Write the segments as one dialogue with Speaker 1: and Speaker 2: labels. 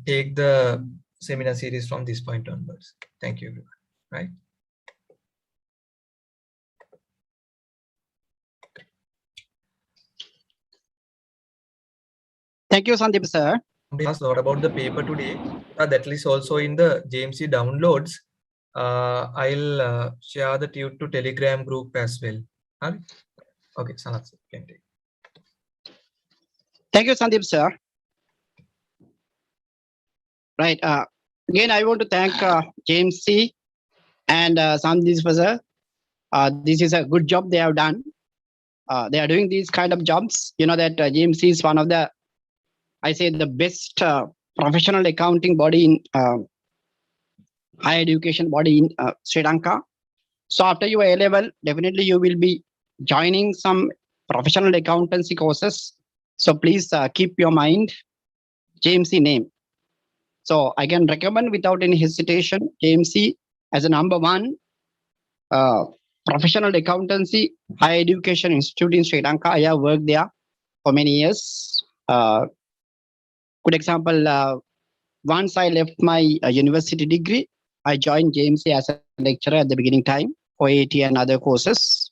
Speaker 1: take the seminar series from this point onwards. Thank you, everyone. Right.
Speaker 2: Thank you, Sandeep sir.
Speaker 1: Asked what about the paper today? That is also in the JMC downloads. I'll share the to Telegram group as well. Okay, Sanath can take.
Speaker 2: Thank you, Sandeep sir. Right. Again, I want to thank JMC and Sandeep sir. This is a good job they have done. They are doing these kind of jobs. You know that JMC is one of the, I say, the best professional accounting body in higher education body in Sri Lanka. So after your A-level, definitely you will be joining some professional accountancy courses. So please keep your mind JMC name. So I can recommend without any hesitation JMC as a #1 professional accountancy higher education institute in Sri Lanka. I have worked there for many years. Good example, once I left my university degree, I joined JMC as a lecturer at the beginning time for AAT and other courses,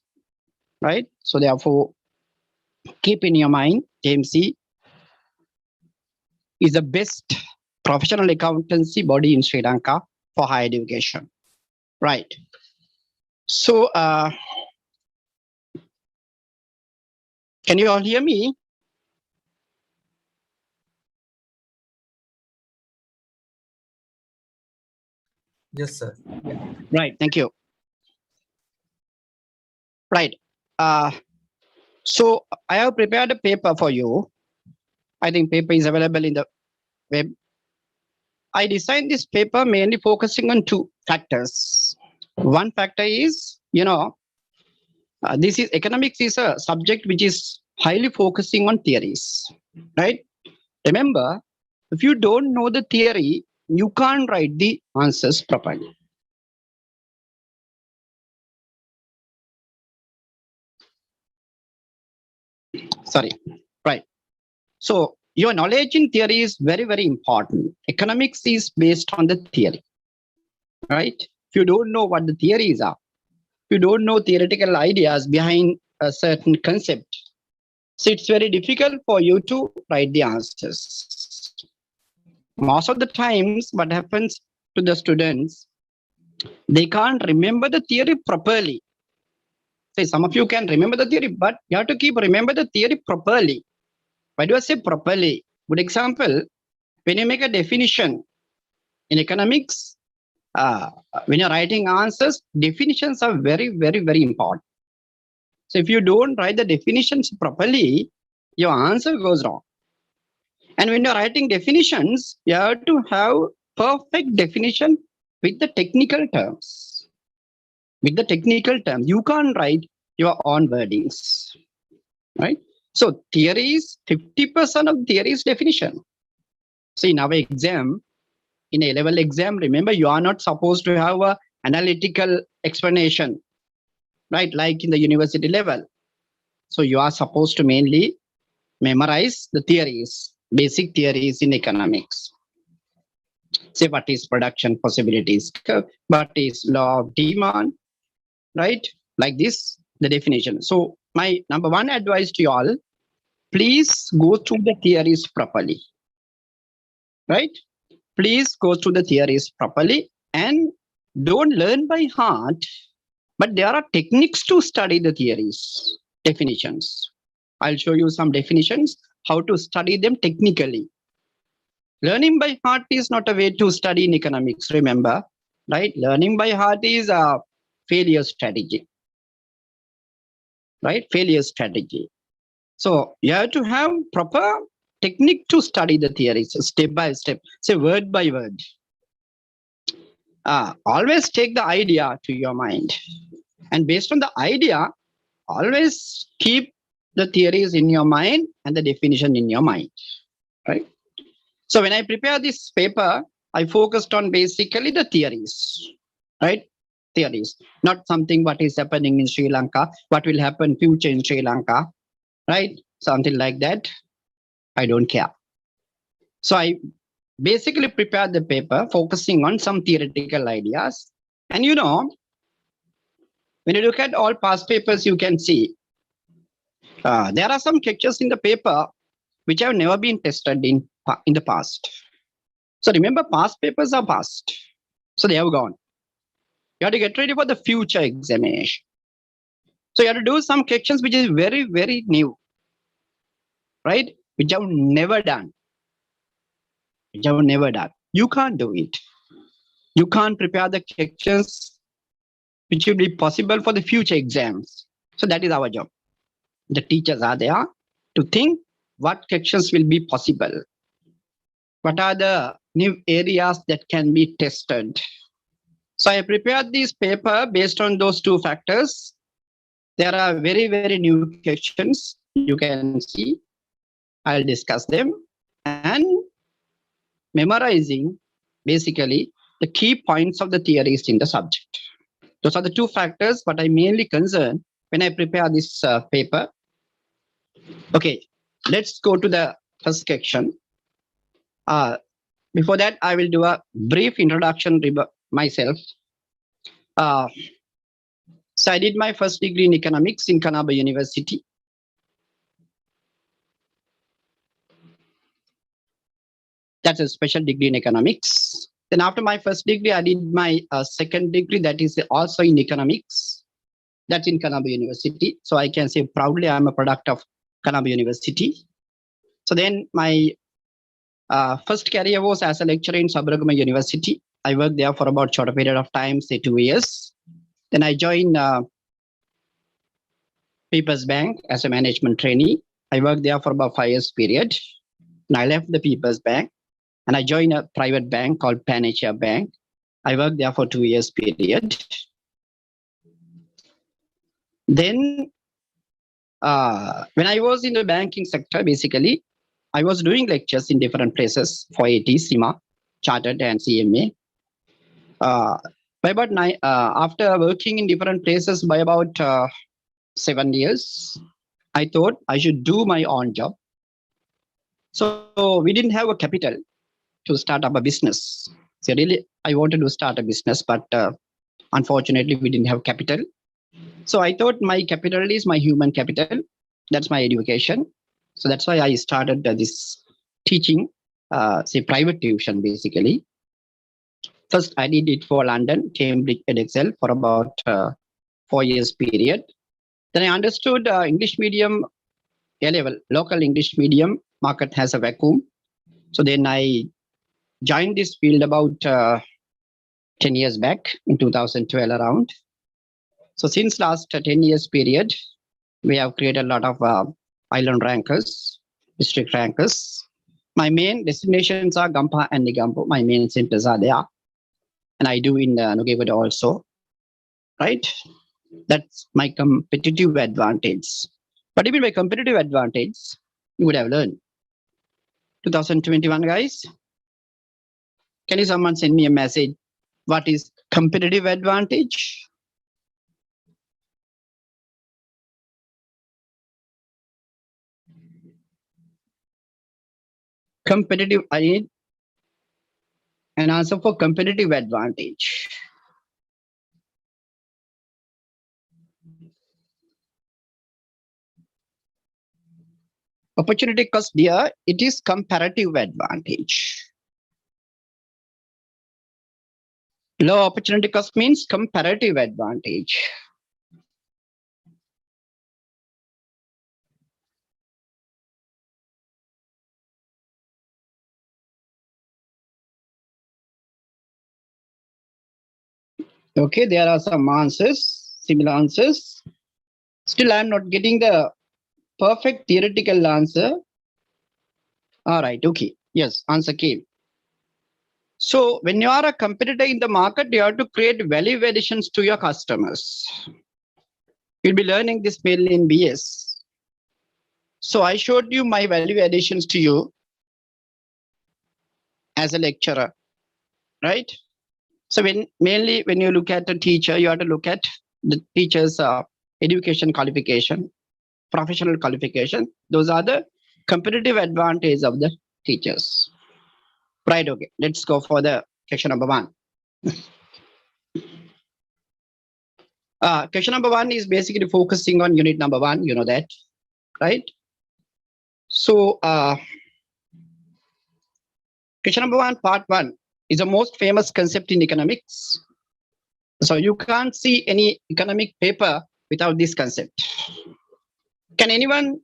Speaker 2: right? So therefore, keep in your mind, JMC is the best professional accountancy body in Sri Lanka for higher education, right? So, can you all hear me?
Speaker 1: Yes, sir.
Speaker 2: Right, thank you. Right. So I have prepared a paper for you. I think paper is available in the web. I designed this paper mainly focusing on 2 factors. One factor is, this is economics is a subject which is highly focusing on theories, right? Remember, if you don't know the theory, you can't write the answers properly. Sorry, right. So your knowledge in theory is very, very important. Economics is based on the theory, right? If you don't know what the theories are, if you don't know theoretical ideas behind a certain concept, so it's very difficult for you to write the answers. Most of the times, what happens to the students, they can't remember the theory properly. Say some of you can remember the theory, but you have to keep remember the theory properly. Why do I say properly? Good example, when you make a definition in economics, when you're writing answers, definitions are very, very, very important. So if you don't write the definitions properly, your answer goes wrong. And when you're writing definitions, you have to have perfect definition with the technical terms. With the technical terms, you can't write your own wordings, right? So theory is 50% of theory is definition. So in our exam, in a level exam, remember you are not supposed to have a analytical explanation, right? Like in the university level. So you are supposed to mainly memorize the theories, basic theories in economics. Say what is production possibilities, what is law of demand, right? Like this, the definition. So my #1 advice to you all, please go through the theories properly, right? Please go through the theories properly and don't learn by heart, but there are techniques to study the theories, definitions. I'll show you some definitions, how to study them technically. Learning by heart is not a way to study in economics, remember, right? Learning by heart is a failure strategy, right? Failure strategy. So you have to have proper technique to study the theories step by step, say word by word. Always take the idea to your mind. And based on the idea, always keep the theories in your mind and the definition in your mind, right? So when I prepare this paper, I focused on basically the theories, right? Theories, not something what is happening in Sri Lanka, what will happen future in Sri Lanka, right? Something like that. I don't care. So I basically prepared the paper focusing on some theoretical ideas. And when you look at all past papers, you can see there are some catches in the paper which have never been tested in the past. So remember, past papers are past. So they have gone. You have to get ready for the future examination. So you have to do some questions which is very, very new, right? Which have never done. Which have never done. You can't do it. You can't prepare the questions which will be possible for the future exams. So that is our job. The teachers are there to think what questions will be possible. What are the new areas that can be tested? So I prepared this paper based on those two factors. There are very, very new questions you can see. I'll discuss them and memorizing basically the key points of the theories in the subject. Those are the two factors what I mainly concern when I prepare this paper. Okay, let's go to the first section. Before that, I will do a brief introduction myself. So I did my first degree in economics in Kannaba University. That's a special degree in economics. Then after my first degree, I did my second degree that is also in economics. That's in Kannaba University. So I can say proudly I'm a product of Kannaba University. So then my first career was as a lecturer in Handaragama University. I worked there for about a short period of time, say 2 years. Then I joined People's Bank as a management trainee. I worked there for about 5 years period. And I left the People's Bank and I joined a private bank called Pan Asia Bank. I worked there for 2 years period. Then when I was in the banking sector, basically, I was doing lectures in different places for AT, CIMA, Chartered and CMA. After working in different places by about 7 years, I thought I should do my own job. So we didn't have a capital to start up a business. So really, I wanted to start a business, but unfortunately, we didn't have capital. So I thought my capital is my human capital. That's my education. So that's why I started this teaching, say private tuition, basically. First, I did it for London, Cambridge, Edexcel for about 4 years period. Then I understood English medium, A-level, local English medium market has a vacuum. So then I joined this field about 10 years back in 2012 around. So since last 10 years period, we have created a lot of island rankers, district rankers. My main destinations are Gampa and Nigampo. My main centers are there. And I do in Nuggewood also, right? That's my competitive advantage. What do you mean by competitive advantage? You would have learned. 2021, guys. Can you someone send me a message? What is competitive advantage? Competitive, I need an answer for competitive advantage. Opportunity cost, dear, it is comparative advantage. Low opportunity cost means comparative advantage. Okay, there are some answers, similar answers. Still, I'm not getting the perfect theoretical answer. All right, okay. Yes, answer came. So when you are a competitor in the market, you have to create value additions to your customers. You'll be learning this mainly in BS. So I showed you my value additions to you as a lecturer, right? So mainly when you look at a teacher, you have to look at the teacher's education qualification, professional qualification. Those are the competitive advantage of the teachers. Right, okay. Let's go for the question number 1. Question number 1 is basically focusing on unit number 1, you know that, right? So, question number 1, part 1 is the most famous concept in economics. So you can't see any economic paper without this concept. Can anyone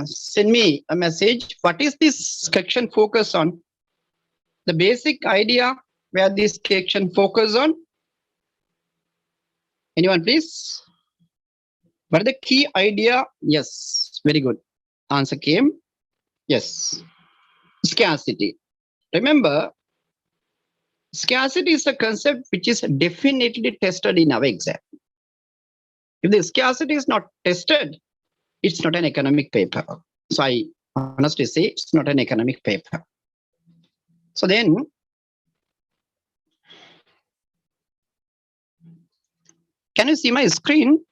Speaker 2: send me a message? What is this section focus on? The basic idea where this section focus on? Anyone, please? What is the key idea? Yes, very good. Answer came. Yes. Scarcity. Remember, scarcity is a concept which is definitely tested in our exam. If the scarcity is not tested, it's not an economic paper. So I honestly say it's not an economic paper. So then, can you see my screen?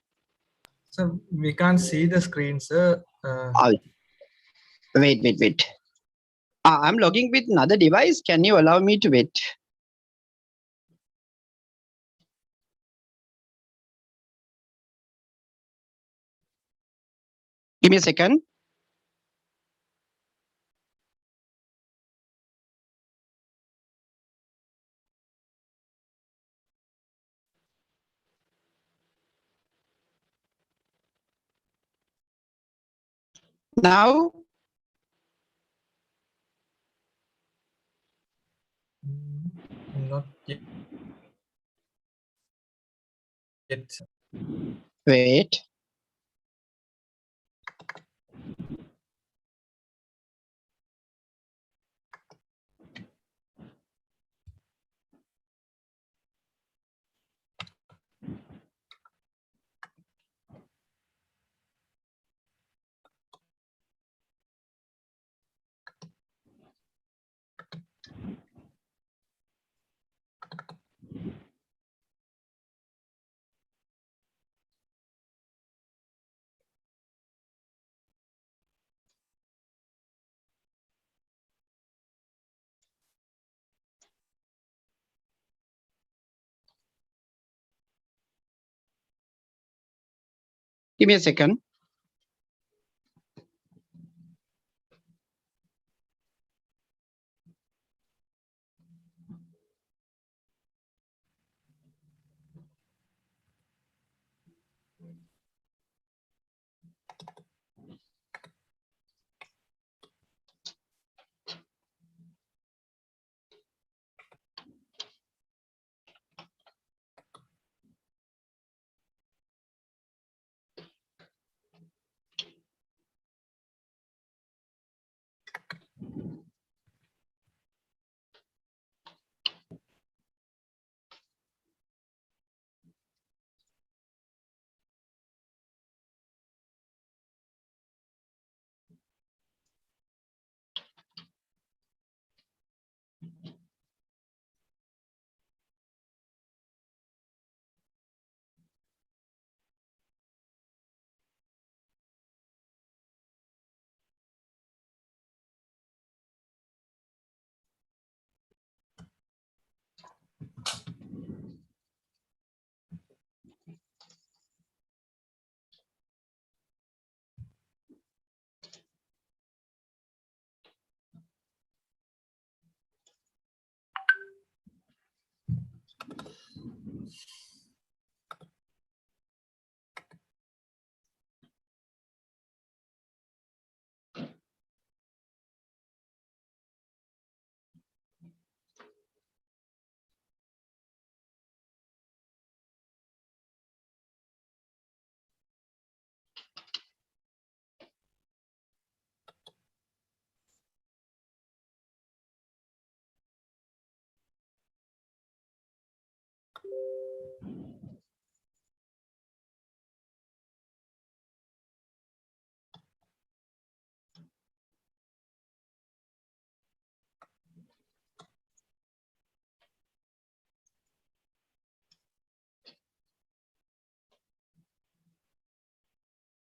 Speaker 1: So we can't see the screen, sir.
Speaker 2: Wait. I'm logging with another device. Can you allow me to wait? Give me a second. Now,
Speaker 1: Not yet.
Speaker 2: wait. Give me a second.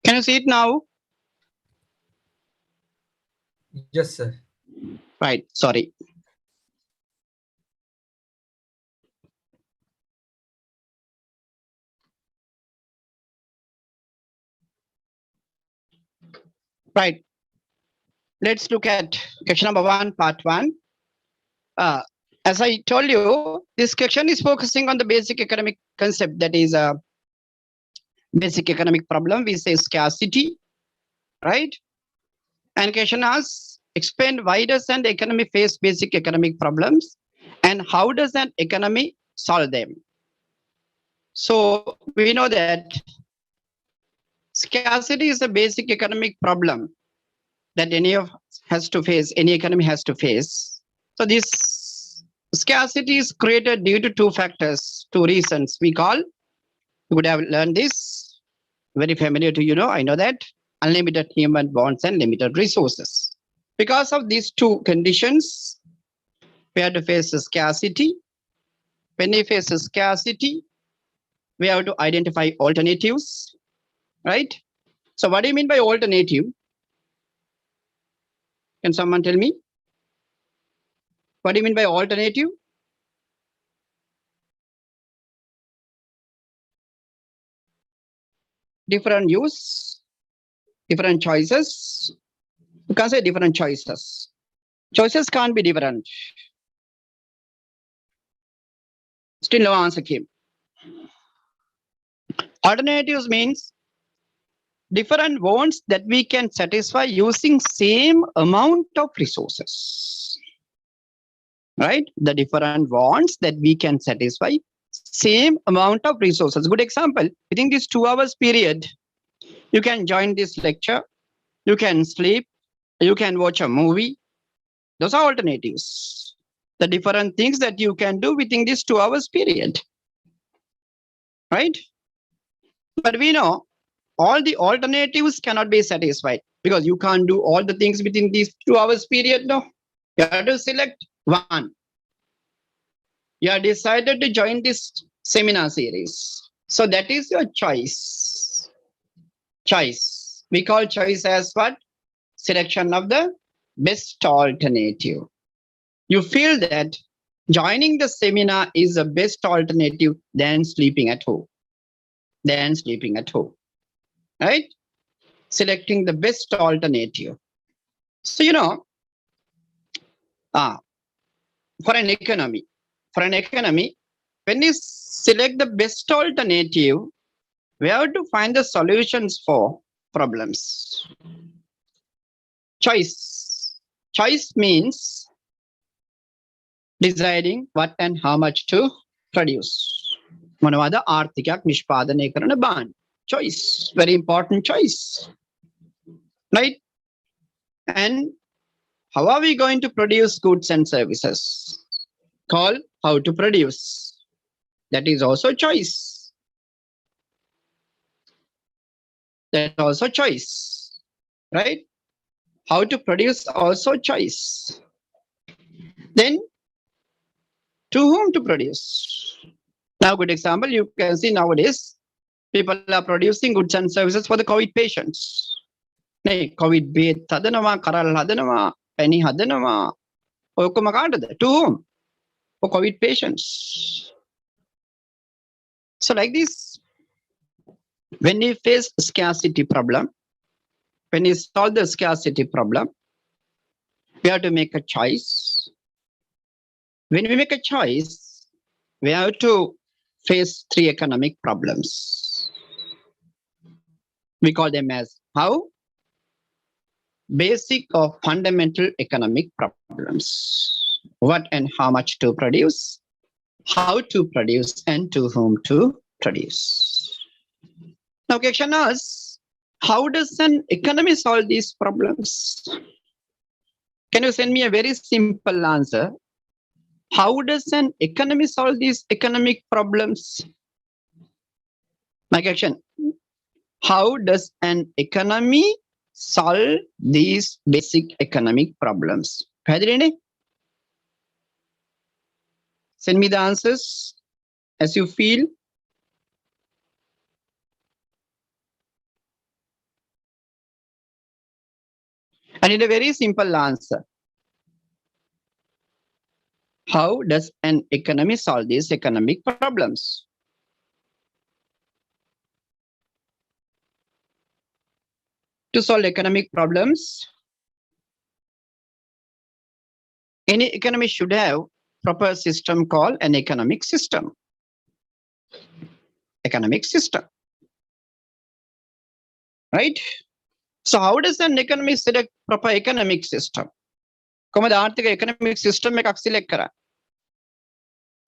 Speaker 2: Can you see it now?
Speaker 1: Yes, sir.
Speaker 2: Right. Sorry. Right. Let's look at question number 1, part 1. As I told you, this question is focusing on the basic economic concept, that is a basic economic problem. We say scarcity, right? And question asks, explain why does an economy face basic economic problems and how does an economy solve them? So we know that scarcity is a basic economic problem that any economy has to face. So this scarcity is created due to two factors, two reasons. You would have learned this, very familiar to you know, I know that, unlimited human wants and limited resources. Because of these two conditions, we have to face the scarcity. When we face the scarcity, we have to identify alternatives, right? So what do you mean by alternative? Can someone tell me? What do you mean by alternative? Different use, different choices. You can't say different choices. Choices can't be different. Still no answer came. Alternatives means different wants that we can satisfy using same amount of resources. Right? The different wants that we can satisfy same amount of resources. Good example, within this 2 hours period, you can join this lecture, you can sleep, you can watch a movie. Those are alternatives. The different things that you can do within this 2 hours period. Right? But we know all the alternatives cannot be satisfied because you can't do all the things within this 2 hours period. No, you have to select one. You have decided to join this seminar series. So that is your choice. Choice. We call choice as what? Selection of the best alternative. You feel that joining the seminar is the best alternative than sleeping at home. Right? Selecting the best alternative. So, you know, for an economy, when you select the best alternative, we have to find the solutions for problems. Choice means deciding what and how much to produce. මොනවද ආර්ථිකයක් නිෂ්පාදනය කරන බාන්න. Choice, very important choice. Right? And how are we going to produce goods and services? Call how to produce. That is also choice. That's also choice. Right? How to produce also choice. Then to whom to produce? Now, good example, you can see nowadays people are producing goods and services for the COVID patients. COVID බේත් හදනවා, කරල් හදනවා, පැණි හදනවා. ඔය ඔක්කොම කාටද? To whom? For COVID patients. So like this, when we face scarcity problem, when we solve the scarcity problem, we have to make a choice. When we make a choice, we have to face 3 economic problems. We call them as how? Basic or fundamental economic problems. What and how much to produce, how to produce, and to whom to produce. Now, question asks, how does an economy solve these problems? Can you send me a very simple answer? How does an economy solve these economic problems? My question, how does an economy solve these basic economic problems? Send me the answers as you feel. I need a very simple answer. How does an economy solve these economic problems? To solve economic problems, any economy should have proper system called an economic system. Economic system, right? So how does an economy select proper economic system? කොහොමද ආර්ථික economic system එකක් select කරන්නේ?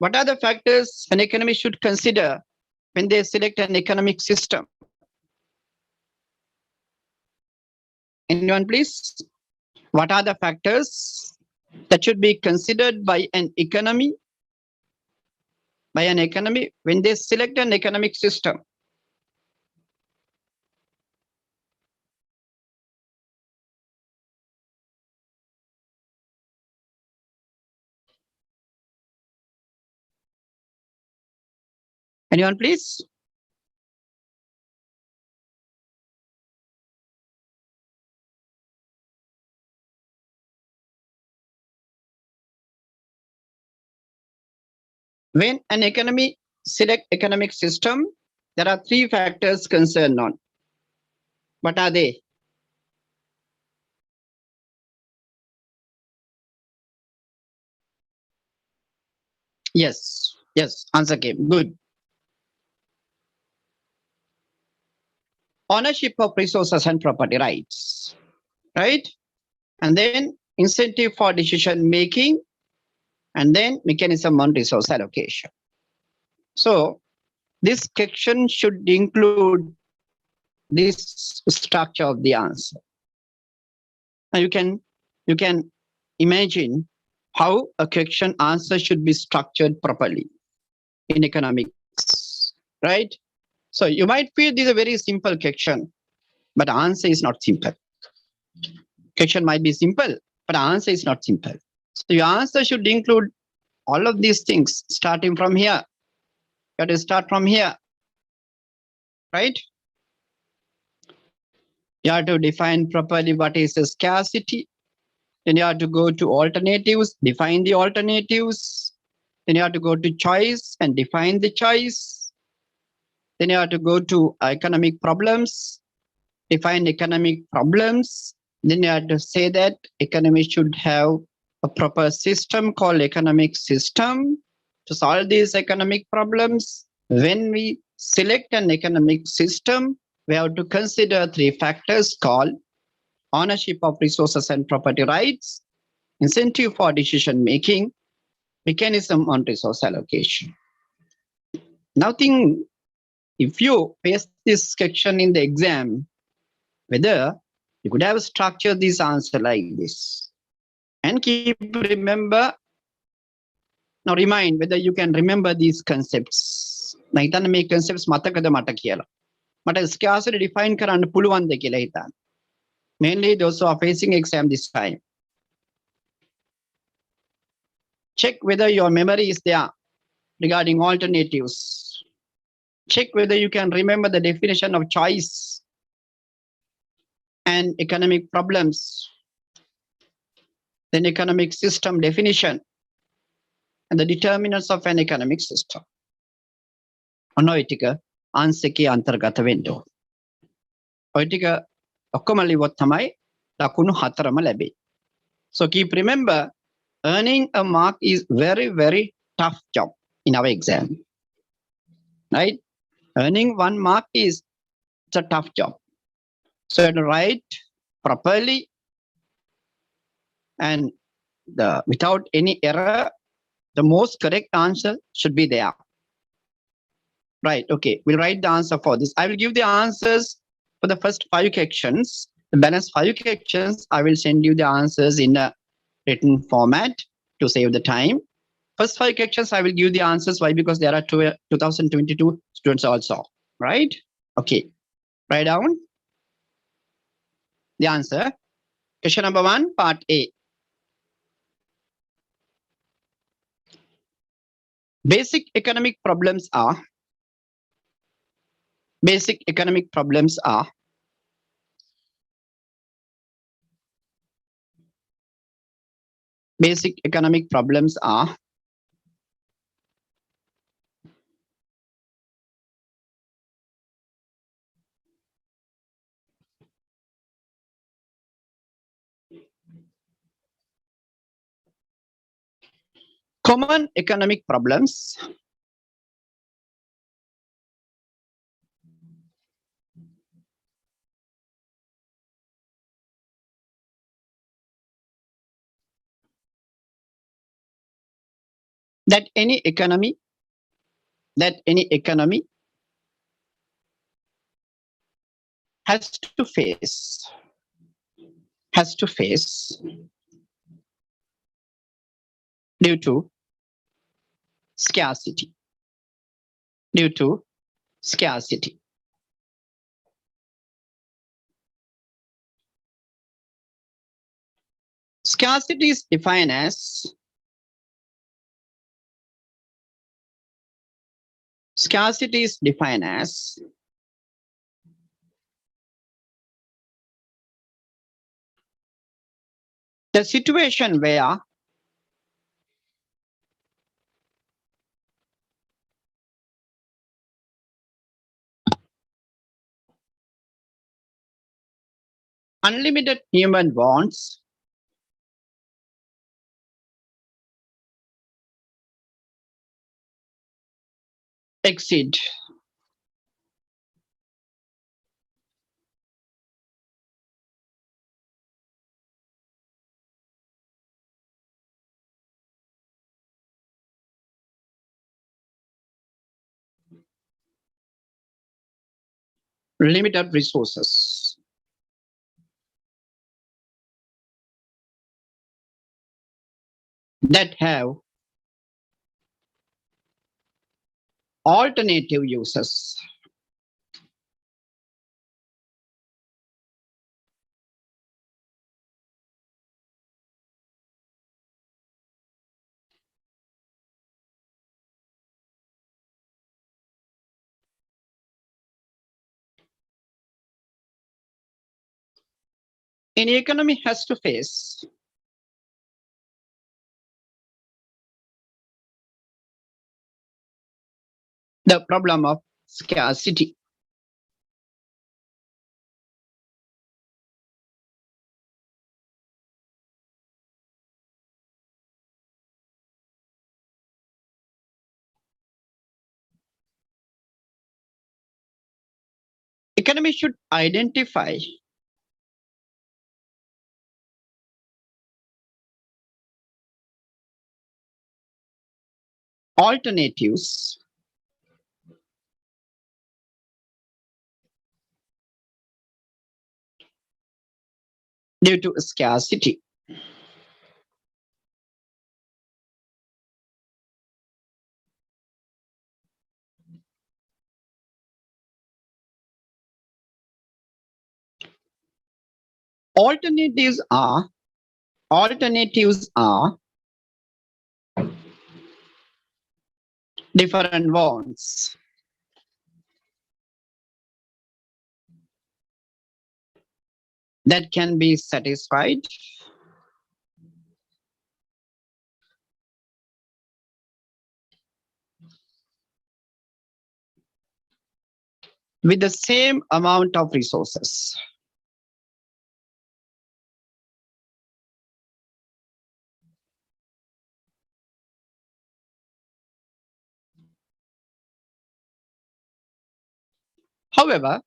Speaker 2: What are the factors an economy should consider when they select an economic system? Anyone, please? What are the factors that should be considered by an economy when they select an economic system? Anyone, please? When an economy select economic system, there are three factors concerned on. What are they? Yes, answer came. Good. Ownership of resources and property rights, right? And then incentive for decision making, and then mechanism on resource allocation. So this section should include this structure of the answer. Now you can imagine how a question answer should be structured properly in economics, right? So you might feel this is a very simple question, but the answer is not simple. Question might be simple, but the answer is not simple. So your answer should include all of these things starting from here. You have to start from here, right? You have to define properly what is the scarcity. Then you have to go to alternatives, define the alternatives. Then you have to go to choice and define the choice. Then you have to go to economic problems, define economic problems. Then you have to say that economy should have a proper system called economic system to solve these economic problems. When we select an economic system, we have to consider three factors called ownership of resources and property rights, incentive for decision making, mechanism on resource allocation. Now think, if you face this section in the exam, whether you could have structured this answer like this and keep remember. Now remind whether you can remember these concepts. Now හිතන්න මේ concepts මතකද මට කියලා. මට scarcity define කරන්න පුළුවන්ද කියලා හිතන්න. Mainly those who are facing exam this time. Check whether your memory is there regarding alternatives. Check whether you can remember the definition of choice and economic problems. Then economic system definition and the determinants of an economic system. ඔය ටික answer එකේ අන්තර්ගත වෙන්න ඕන. ඔය ටික ඔක්කොම ලිව්වොත් තමයි ලකුණු 4ම ලැබෙන්නේ. So keep remember, earning a mark is very, very tough job in our exam. Right? Earning 1 mark is a tough job. So you have to write properly and without any error, the most correct answer should be there. Right, okay, we'll write the answer for this. I will give the answers for the first 5 questions. The balance 5 questions, I will send you the answers in a written format to save the time. First 5 questions, I will give the answers. Why? Because there are 2022 students also, right? Okay, write down the answer. Question number 1, part A. Basic economic problems are basic economic problems are Common economic problems that any economy has to face due to scarcity. Scarcity is defined as the situation where unlimited human wants exceed limited resources. That have alternative uses. Any economy has to face the problem of scarcity. Economy should identify alternatives due to scarcity. Alternatives are different wants. That can be satisfied with the same amount of resources. However,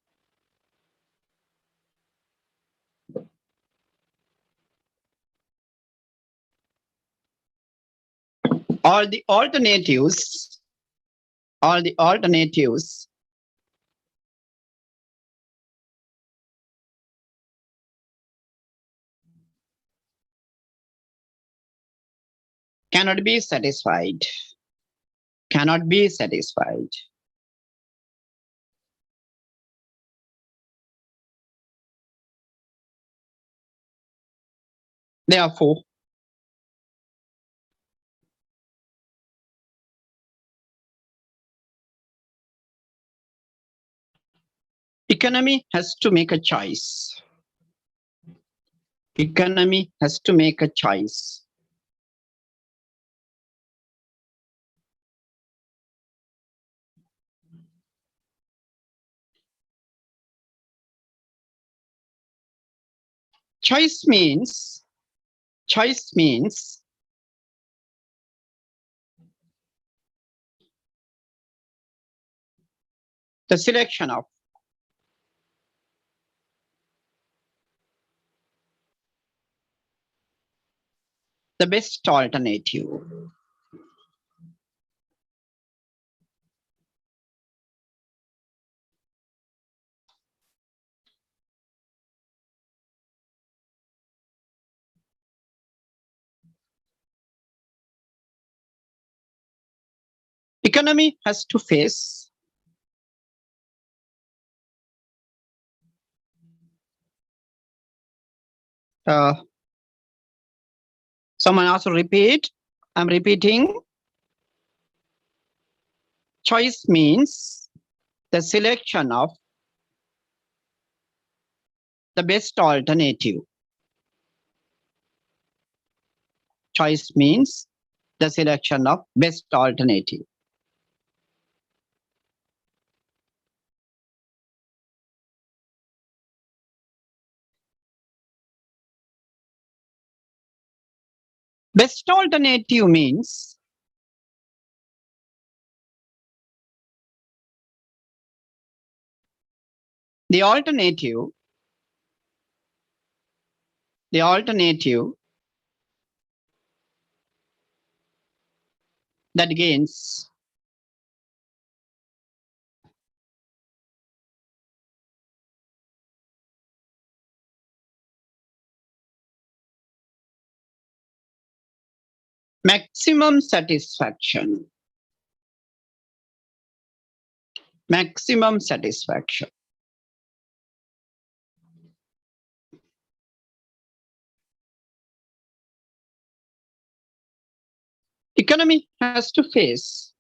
Speaker 2: all the alternatives cannot be satisfied. Therefore, economy has to make a choice. Choice means the selection of the best alternative. Economy has to face someone also repeat. I'm repeating. Choice means the selection of the best alternative. Choice means the selection of best alternative. Best alternative means the alternative that gains maximum satisfaction. Maximum satisfaction. Economy has to face.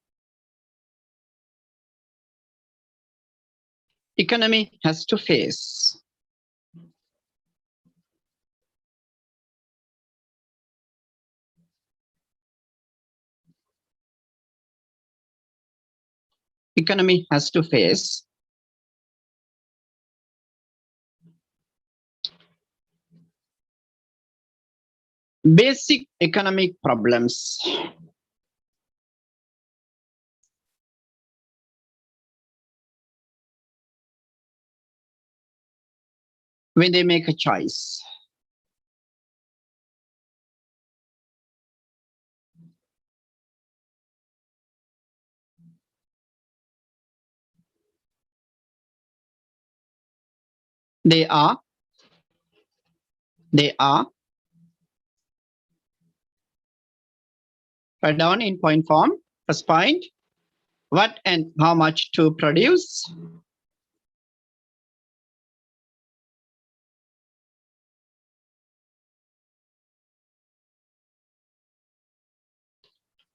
Speaker 2: Economy has to face economy has to face basic economic problems. When they make a choice. They are write down in point form. First point, what and how much to produce.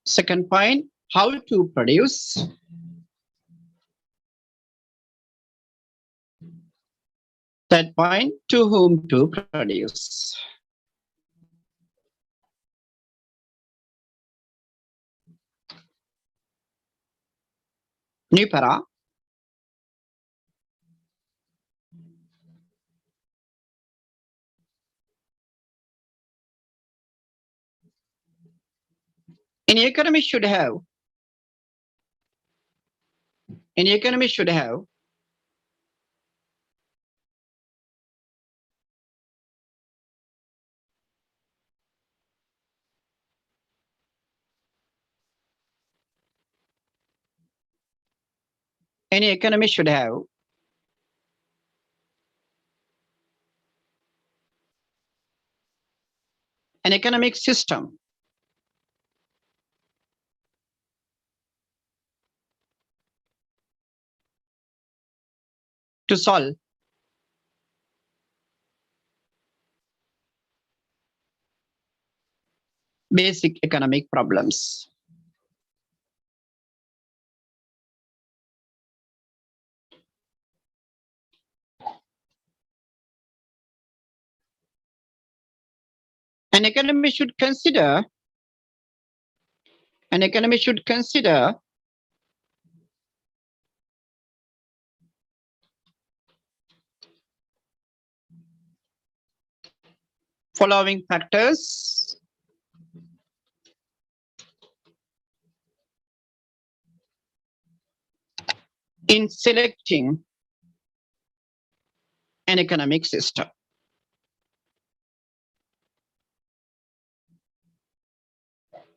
Speaker 2: Second point, how to produce. Third point, to whom to produce. New para. Any economy should have any economy should have an economic system to solve basic economic problems. An economy should consider following factors. in selecting an economic system.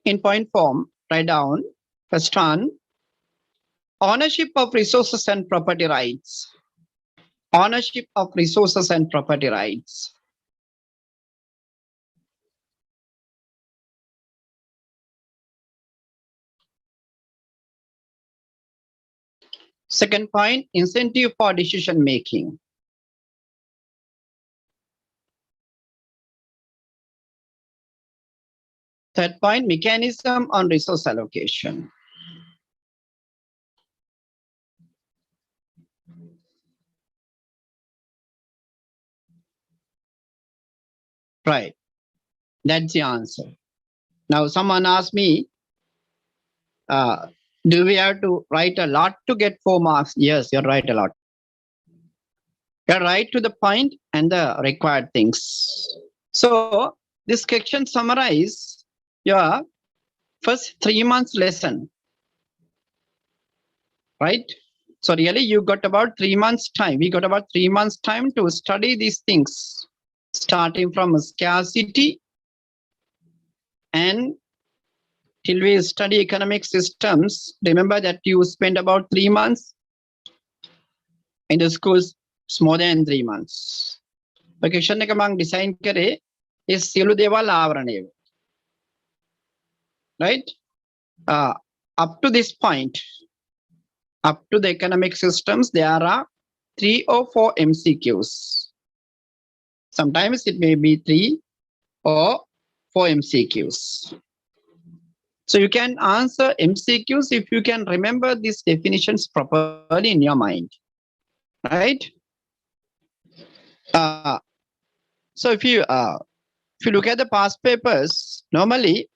Speaker 2: In point form, write down first one, ownership of resources and property rights. Ownership of resources and property rights. Second point, incentive for decision making. Third point, mechanism on resource allocation. Right, that's the answer. Now someone asked me, do we have to write a lot to get 4 marks? Yes, you're right a lot. You're right to the point and the required things. So this section summarize your first 3 months lesson, right? So really you got about 3 months time. We got about 3 months time to study these things, starting from scarcity and till we study economic systems. Remember that you spend about 3 months in the schools. It's more than 3 months. Vacation එක මම design කරේ ඒ සියලු දේවල් ආවරණය වේ. Right? Up to this point, up to the economic systems, there are 3 or 4 MCQs. Sometimes it may be 3 or 4 MCQs. So you can answer MCQs if you can remember these definitions properly in your mind. Right? So if you look at the past papers, normally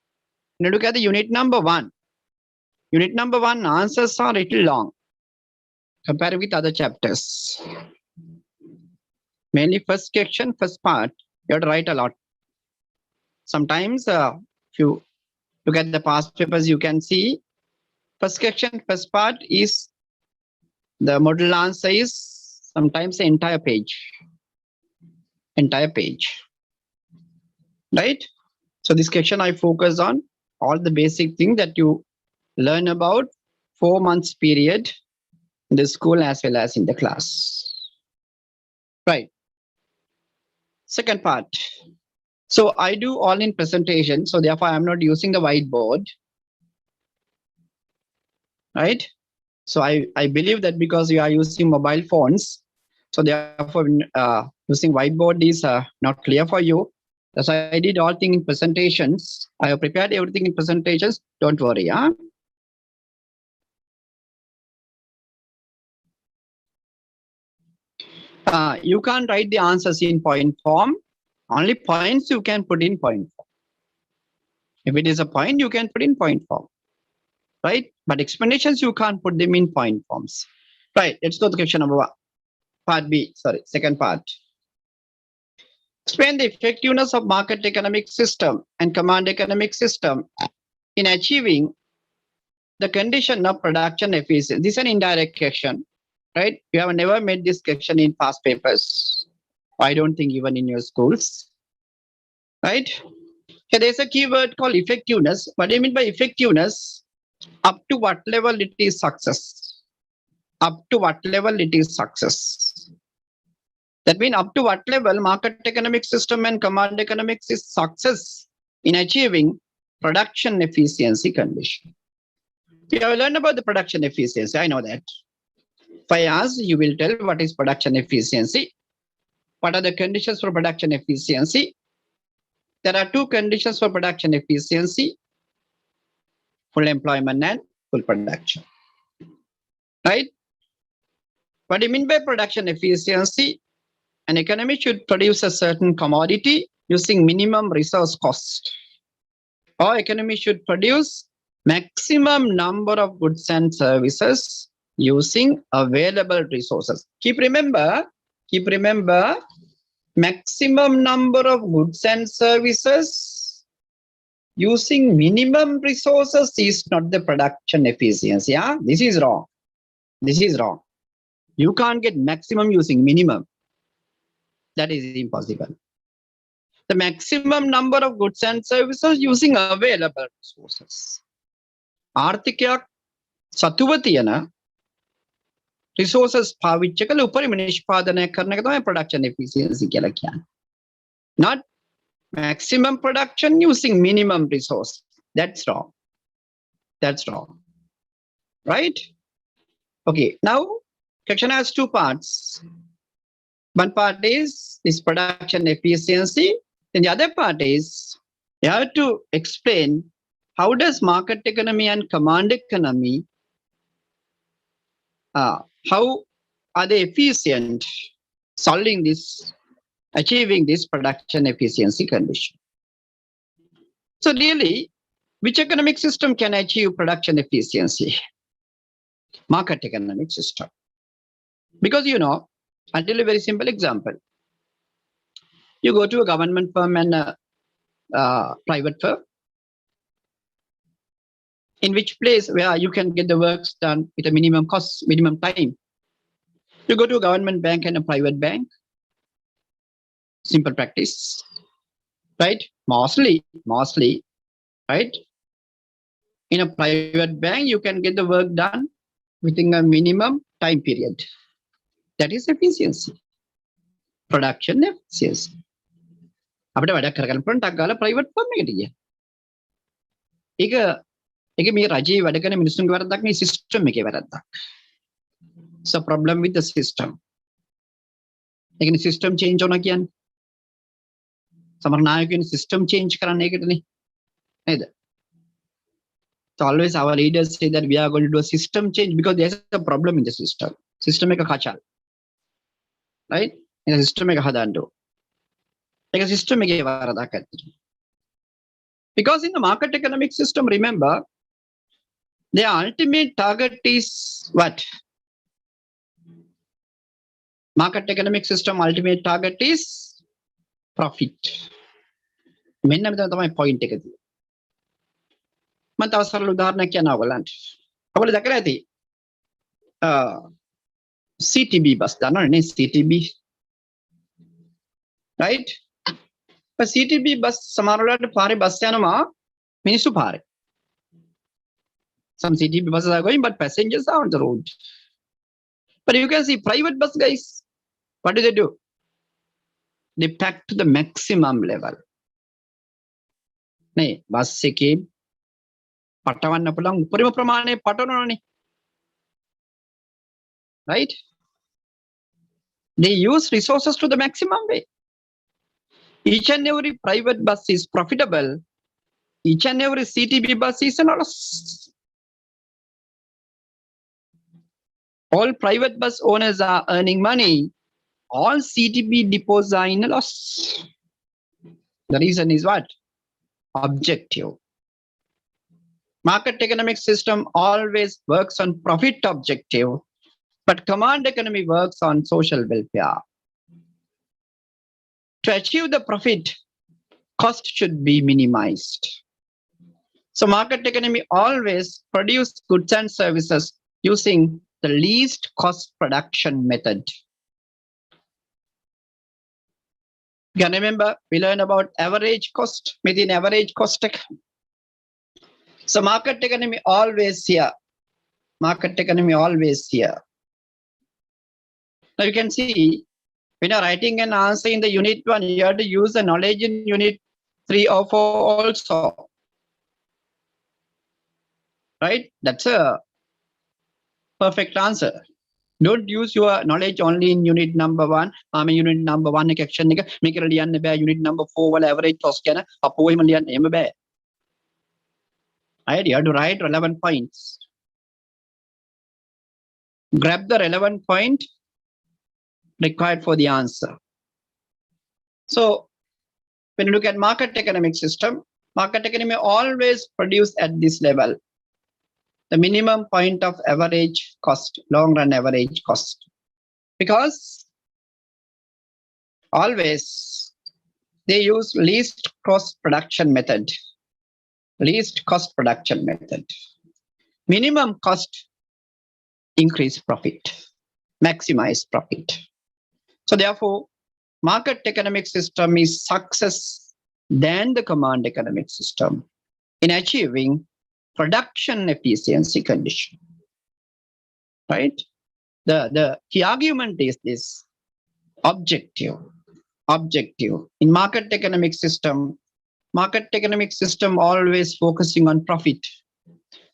Speaker 2: you look at the unit number 1. Unit number 1 answers are a little long compared with other chapters. Mainly first section, first part, you have to write a lot. Sometimes if you look at the past papers, you can see first section, first part is the model answer is sometimes the entire page. Entire page. Right? So this section I focus on all the basic things that you learn about 4 months period in the school as well as in the class. Right. Second part. So I do all in presentation. So therefore I'm not using the whiteboard. Right. So I believe that because you are using mobile phones, so therefore using whiteboard is not clear for you. That's why I did all things in presentations. I have prepared everything in presentations. Don't worry. Huh? You can't write the answers in point form. Only points you can put in point form. If it is a point, you can put in point form. Right? But explanations, you can't put them in point forms. Right. Let's go to question number 1. Part B. Sorry, second part. Explain the effectiveness of market economic system and command economic system in achieving the condition of production efficiency. This is an indirect question, right? You have never made this question in past papers. I don't think even in your schools, right? Here there's a keyword called effectiveness. What do you mean by effectiveness? Up to what level it is success? Up to what level it is success? That means up to what level market economic system and command economics is success in achieving production efficiency condition. You have learned about the production efficiency. I know that. If I ask, you will tell what is production efficiency. What are the conditions for production efficiency? There are 2 conditions for production efficiency: full employment and full production. Right? What do you mean by production efficiency? An economy should produce a certain commodity using minimum resource cost. Or economy should produce maximum number of goods and services using available resources. Keep remember, maximum number of goods and services using minimum resources is not the production efficiency. Yeah? This is wrong. This is wrong. You can't get maximum using minimum. That is impossible. The maximum number of goods and services using available resources. ආර්ථිකයක් සතුව තියෙන resources පාවිච්චි කළ උපරිම නිෂ්පාදනය කරන එක තමයි production efficiency කියලා කියන්නේ. Not maximum production using minimum resource. That's wrong. That's wrong. Right? Okay. Now, question has two parts. One part is this production efficiency. And the other part is you have to explain how does market economy and command economy, how are they efficient solving this, achieving this production efficiency condition. So really, which economic system can achieve production efficiency? Market economic system. Because I'll tell you a very simple example. You go to a government firm and a private firm, in which place where you can get the works done with a minimum cost, minimum time. You go to a government bank and a private bank. Simple practice, right? Mostly, right? In a private bank, you can get the work done within a minimum time period. That is efficiency. Production efficiency. අපිට වැඩ කරගන්න පුළුවන් ටක් ගාලා private firm එකට ගියා. ඒක මේ රජයේ වැඩ කරන මිනිස්සුන්ගේ වැරද්දක් නෙවෙයි සිස්ටම් එකේ වැරද්දක්. So problem with the system. ඒකනේ system change වෙනවා කියන්නේ. සමහර නායකයන් system change කරන්න ඒකටනේ. නේද? So always our leaders say that we are going to do a system change because there's a problem in the system. System එක කචල්. Right? ඒක system එක හදන්න ඕන. Like a system because in the market economic system, remember, their ultimate target is what? Market economic system ultimate target is profit. මෙන්න මෙතන තමයි point එක තියෙන්නේ. මම තව සරල උදාහරණයක් කියනවා ඔයගලන්ට. ඔයගොල්ලෝ දැකලා ඇති. CTB බස් දන්නවනේ CTB. Right? But CTB bus සමහරවල්ලාට පාරේ බස් යනවා මිනිස්සු පාරේ. Some CTB buses are going but passengers are on the road. But you can see private bus guys, what do? They pack to the maximum level. නේ bus එකේ පටවන්න පුළුවන් උපරිම ප්‍රමාණය පටවනවනේ. Right? They use resources to the maximum way. Each and every private bus is profitable. Each and every CTB bus is a loss. All private bus owners are earning money. All CTB depots are in a loss. The reason is what? Objective. Market economic system always works on profit objective, but command economy works on social welfare. To achieve the profit, cost should be minimized. So market economy always produce goods and services using the least cost production method. You can remember, we learned about average cost, within average cost. So market economy always here. Market economy always here. Now you can see, when you're writing an answer in the unit 1, you have to use the knowledge in unit 3 or 4 also. Right? That's a perfect answer. Don't use your knowledge only in unit number 1. Unit number 1 action make it unit number 4 wala average cost kana apo එහෙම ලියන්න එහෙම බෑ. Right? You have to write relevant points. Grab the relevant point required for the answer. So when you look at market economic system, market economy always produce at this level the minimum point of average cost, long run average cost, because always they use least cost production method. Minimum cost increase profit. maximize profit. So therefore, market economic system is success than the command economic system in achieving production efficiency condition. Right? The key argument is this objective. In market economic system always focusing on profit.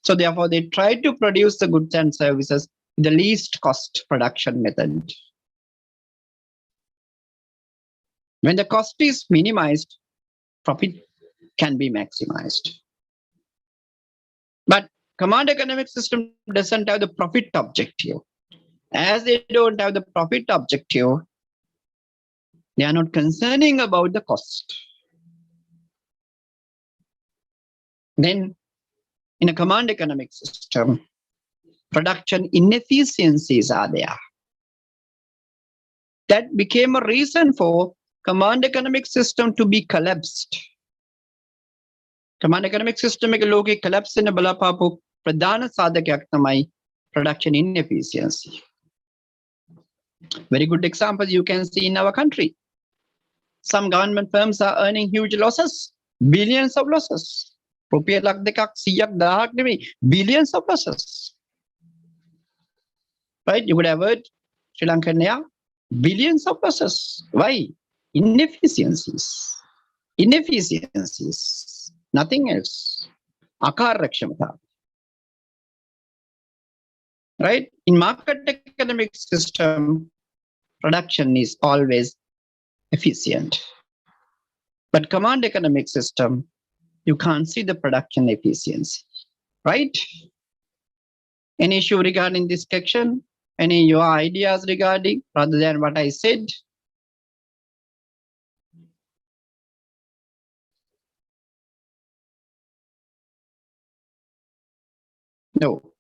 Speaker 2: So therefore, they try to produce the goods and services with the least cost production method. When the cost is minimized, profit can be maximized. But command economic system doesn't have the profit objective. As they don't have the profit objective, they are not concerning about the cost. Then in a command economic system, production inefficiencies are there. That became a reason for command economic system to be collapsed. Command economic system එක ලෝකේ collapse වෙන බලාපාපු ප්‍රධාන සාධකයක් තමයි production inefficiency. Very good example you can see in our country. Some government firms are earning huge losses, billions of losses. රුපියල් ලක් දෙකක් 100ක් 1000ක් නෙමෙයි, billions of losses. Right? You would have heard Sri Lankan Air, billions of losses. Why? Inefficiencies. Nothing else. Akaryakshamata. Right? In market economic system, production is always efficient. But command economic system, you can't see the production efficiency. Right? Any issue regarding this section? Any your ideas regarding rather than what I said? No.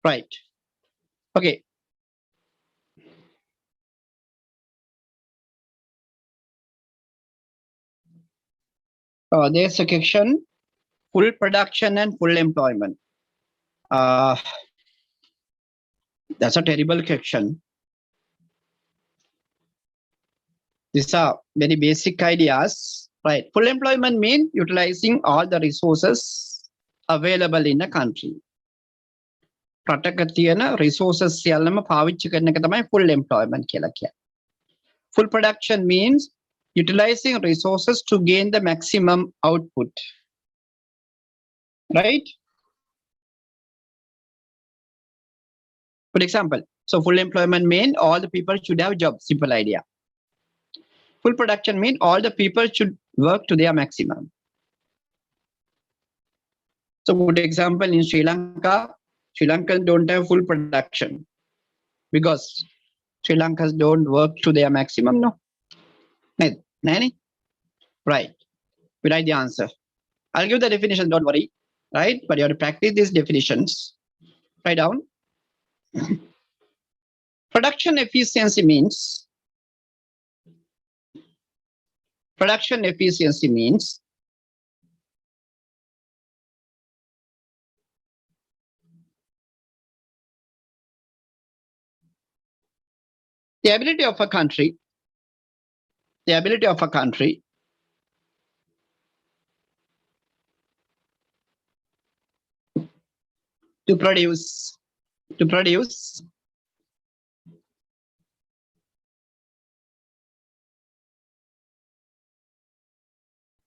Speaker 2: Right. Okay. There's a section, full production and full employment. That's a terrible section. These are very basic ideas. Right. Full employment means utilizing all the resources available in a country. රටක තියෙන resources සියල්ලම පාවිච්චි කරන එක තමයි full employment කියලා කියන්නේ. Full production means utilizing resources to gain the maximum output. Right? For example, so full employment means all the people should have jobs. Simple idea. Full production means all the people should work to their maximum. So good example in Sri Lanka, Sri Lankans don't have full production because Sri Lankans don't work to their maximum. No. Nanny? Right. We write the answer. I'll give the definition, don't worry. Right? But you have to practice these definitions. Write down. Production efficiency means the ability of a country to produce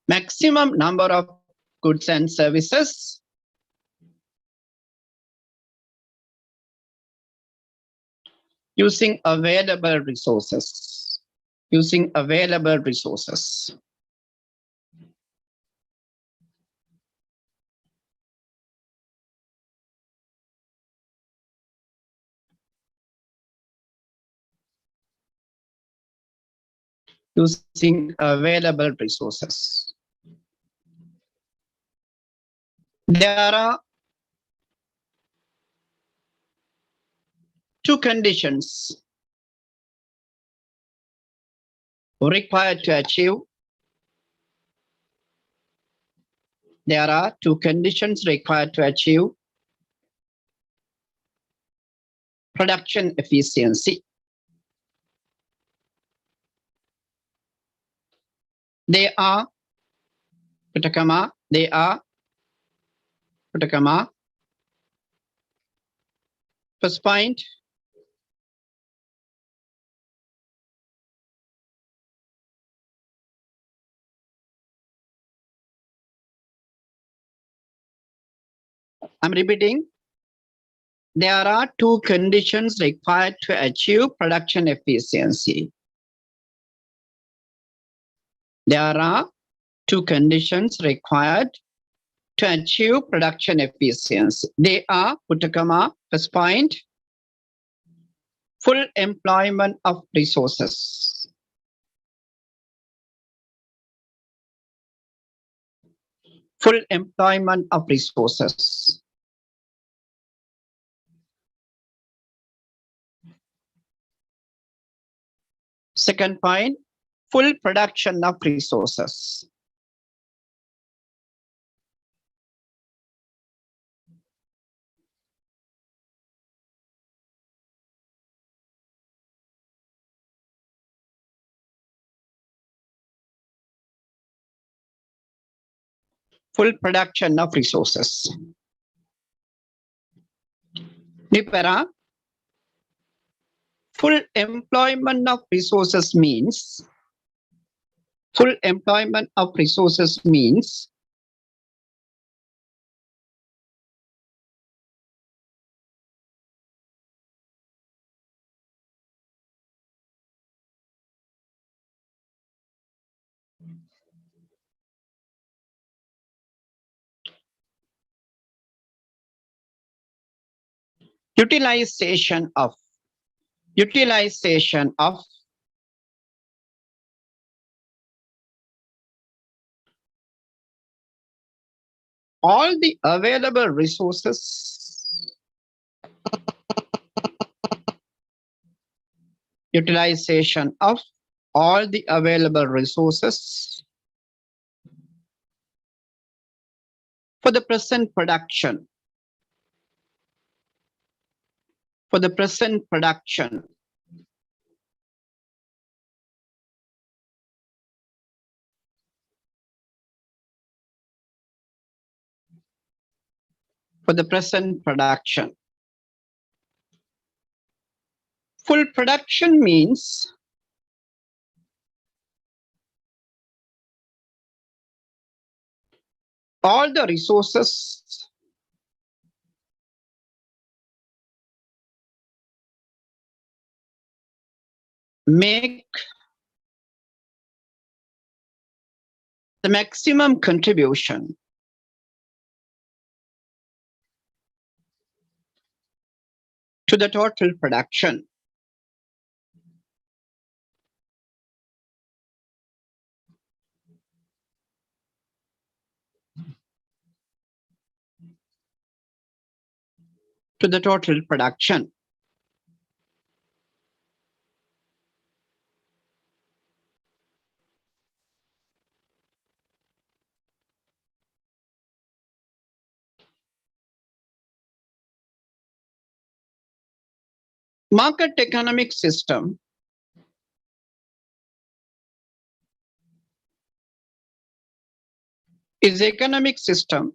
Speaker 2: maximum number of goods and services using available resources. Using available resources. Using available resources. There are two conditions required to achieve. There are two conditions required to achieve production efficiency. They are, put a comma, they are, put a comma. First point, I'm repeating. There are two conditions required to achieve production efficiency. There are two conditions required to achieve production efficiency. They are, put a comma, first point, full employment of resources. Full employment of resources. Second point, full production of resources. Full production of resources. Nipara, full employment of resources means, full employment of resources means utilization of all the available resources, utilization of all the available resources for the present production, for the present production. For the present production. Full production means all the resources make the maximum contribution to the total production. To the total production. Market economic system is economic system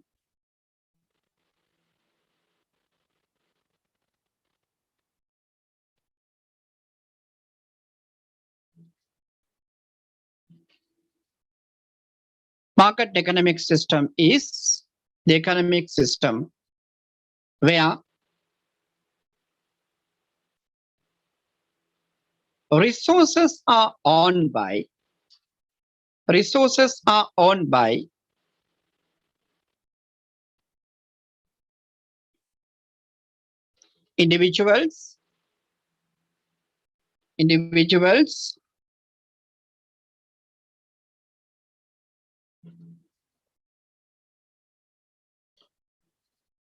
Speaker 2: market economic system is the economic system where resources are owned by individuals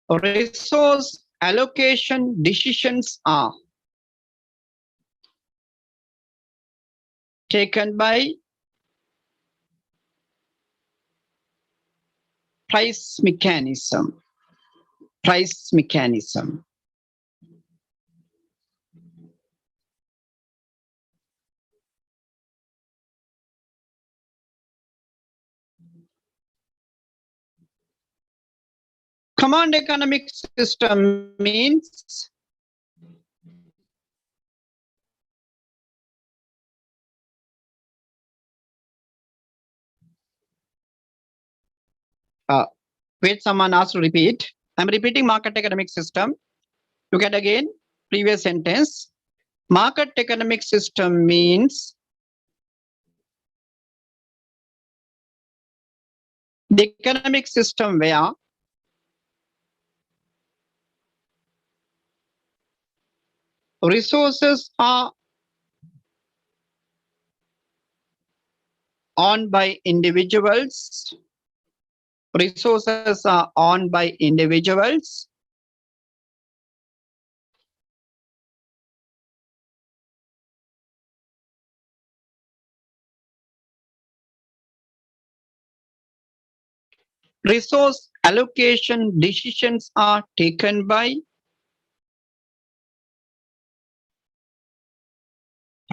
Speaker 2: resource allocation decisions are taken by price mechanism. Command economic system means wait, someone asked to repeat. I'm repeating market economic system. Look at again, previous sentence. Market economic system means the economic system where resources are owned by individuals. Resources are owned by individuals. Resource allocation decisions are taken by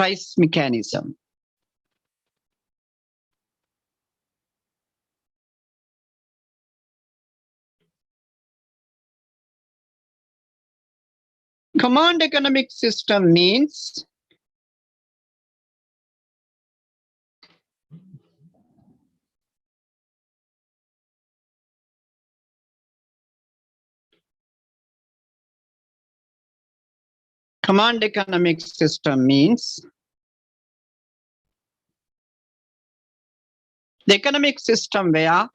Speaker 2: price mechanism. Command economic system means command economic system means the economic system where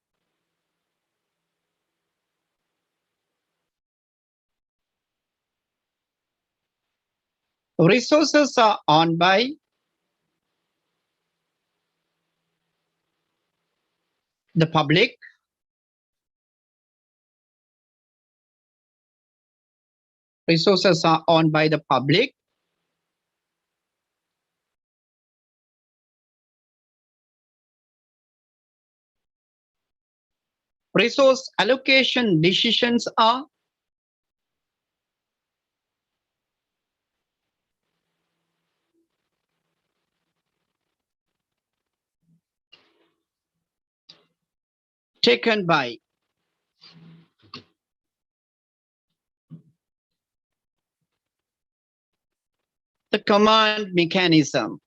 Speaker 2: resources are owned by the public. Resources are owned by the public. Resource allocation decisions are taken by the command mechanism.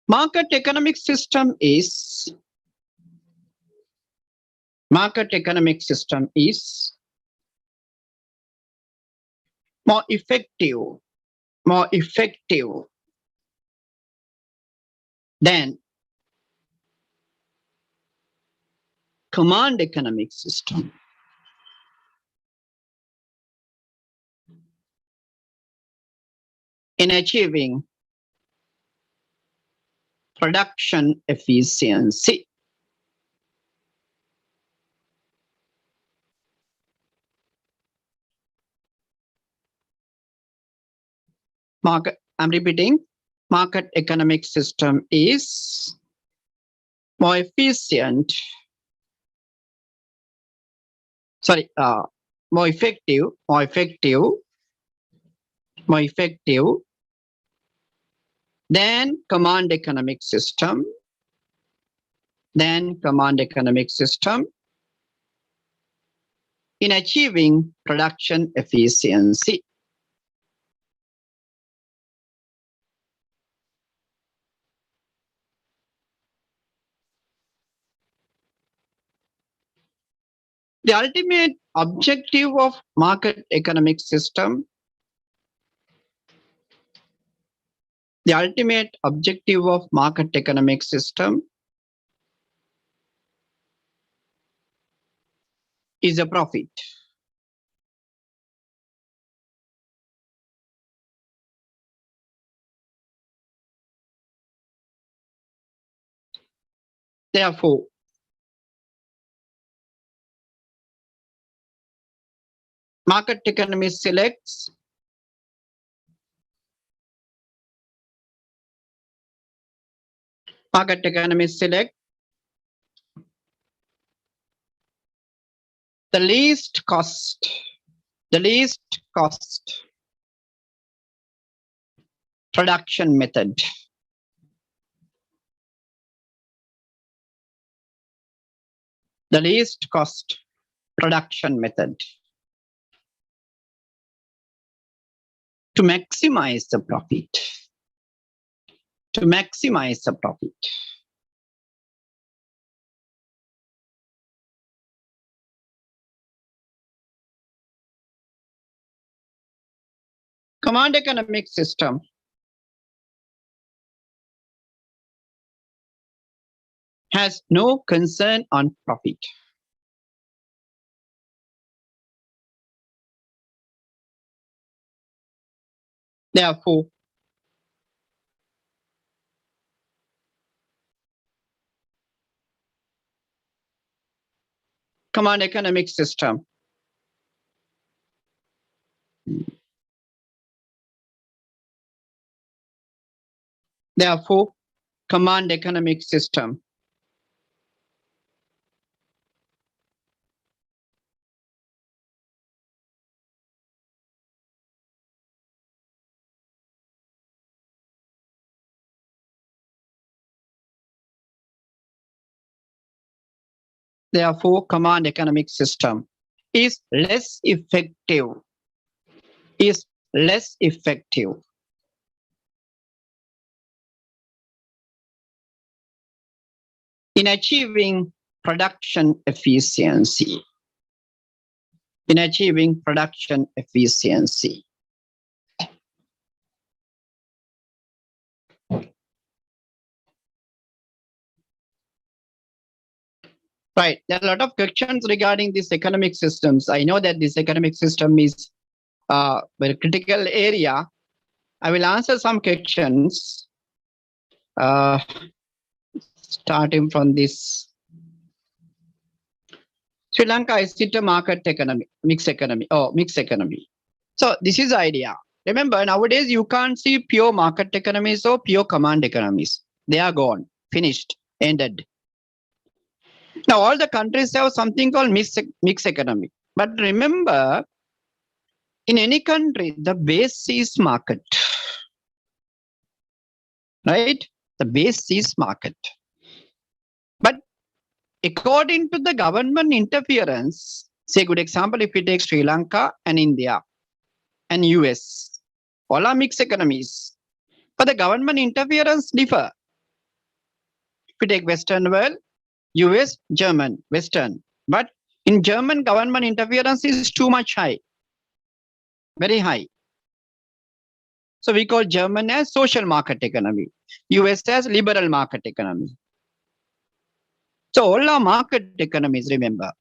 Speaker 2: Market economic system is more effective than command economic system. In achieving production efficiency. I'm repeating, market economic system is more efficient, more effective than command economic system, in achieving production efficiency. The ultimate objective of market economic system is a profit. Therefore, market economy selects The least cost production method. The least cost production method to maximize the profit. To maximize the profit. Command economic system has no concern on profit. Therefore, command economic system Therefore, command economic system Therefore, command economic system is less effective. Is less effective in achieving production efficiency. In achieving production efficiency. Right. There are a lot of questions regarding these economic systems. I know that this economic system is a very critical area. I will answer some questions starting from this. Sri Lanka is it a market economy, mixed economy, mixed economy. So this is the idea. Remember, nowadays you can't see pure market economies or pure command economies. They are gone, finished, ended. Now all the countries have something called mixed economy. But remember, in any country, the base is market. Right? The base is market. But according to the government interference, say good example, if we take Sri Lanka and India and US, all are mixed economies. But the government interference differ. If we take Western world, US, German, Western. But in German, government interference is too much high. Very high. So we call German as social market economy. US as liberal market economy. So all are market economies, remember.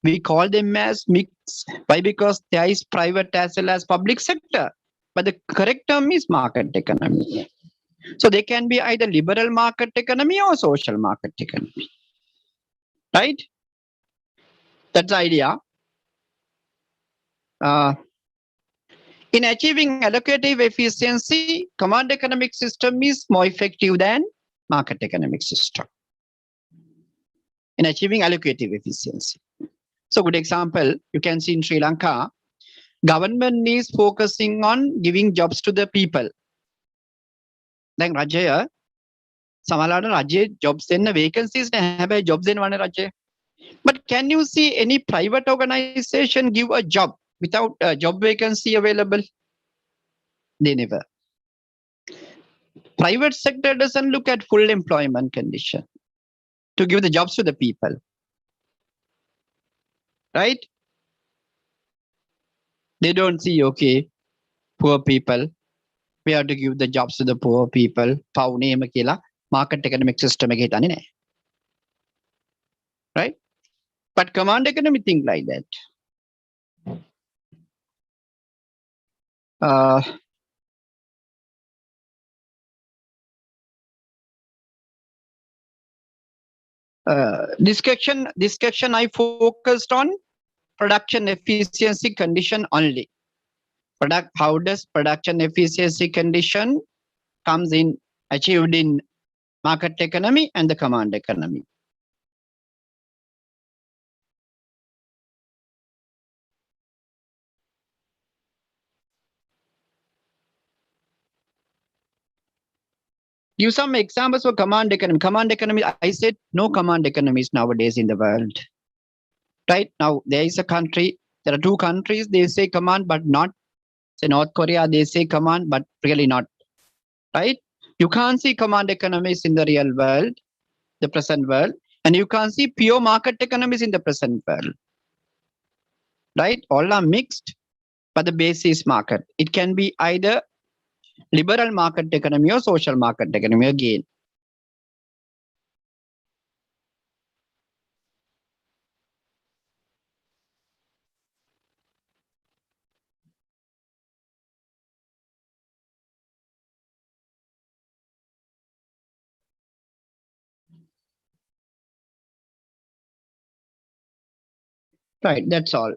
Speaker 2: We call them as mixed. Why? Because there is private as well as public sector. But the correct term is market economy. So they can be either liberal market economy or social market economy. Right? That's the idea. In achieving allocative efficiency, command economic system is more effective than market economic system. In achieving allocative efficiency. So good example, you can see in Sri Lanka, government is focusing on giving jobs to the people. Like Rajaya, Samalada Rajay jobs in the vacancies, have a jobs in one Rajay. But can you see any private organization give a job without a job vacancy available? They never. Private sector doesn't look at full employment condition to give the jobs to the people. Right? They don't see, okay, poor people, we have to give the jobs to the poor people. Market economic system. Right? But command economy think like that. Discussion I focused on production efficiency condition only. How does production efficiency condition comes in achieved in market economy and the command economy? Give some examples for command economy. Command economy, I said no command economies nowadays in the world. Right now, there is a country, there are two countries, they say command, but not. Say North Korea, they say command, but really not. Right? You can't see command economies in the real world, the present world, and you can't see pure market economies in the present world. Right? All are mixed, but the base is market. It can be either liberal market economy or social market economy again. Right, that's all.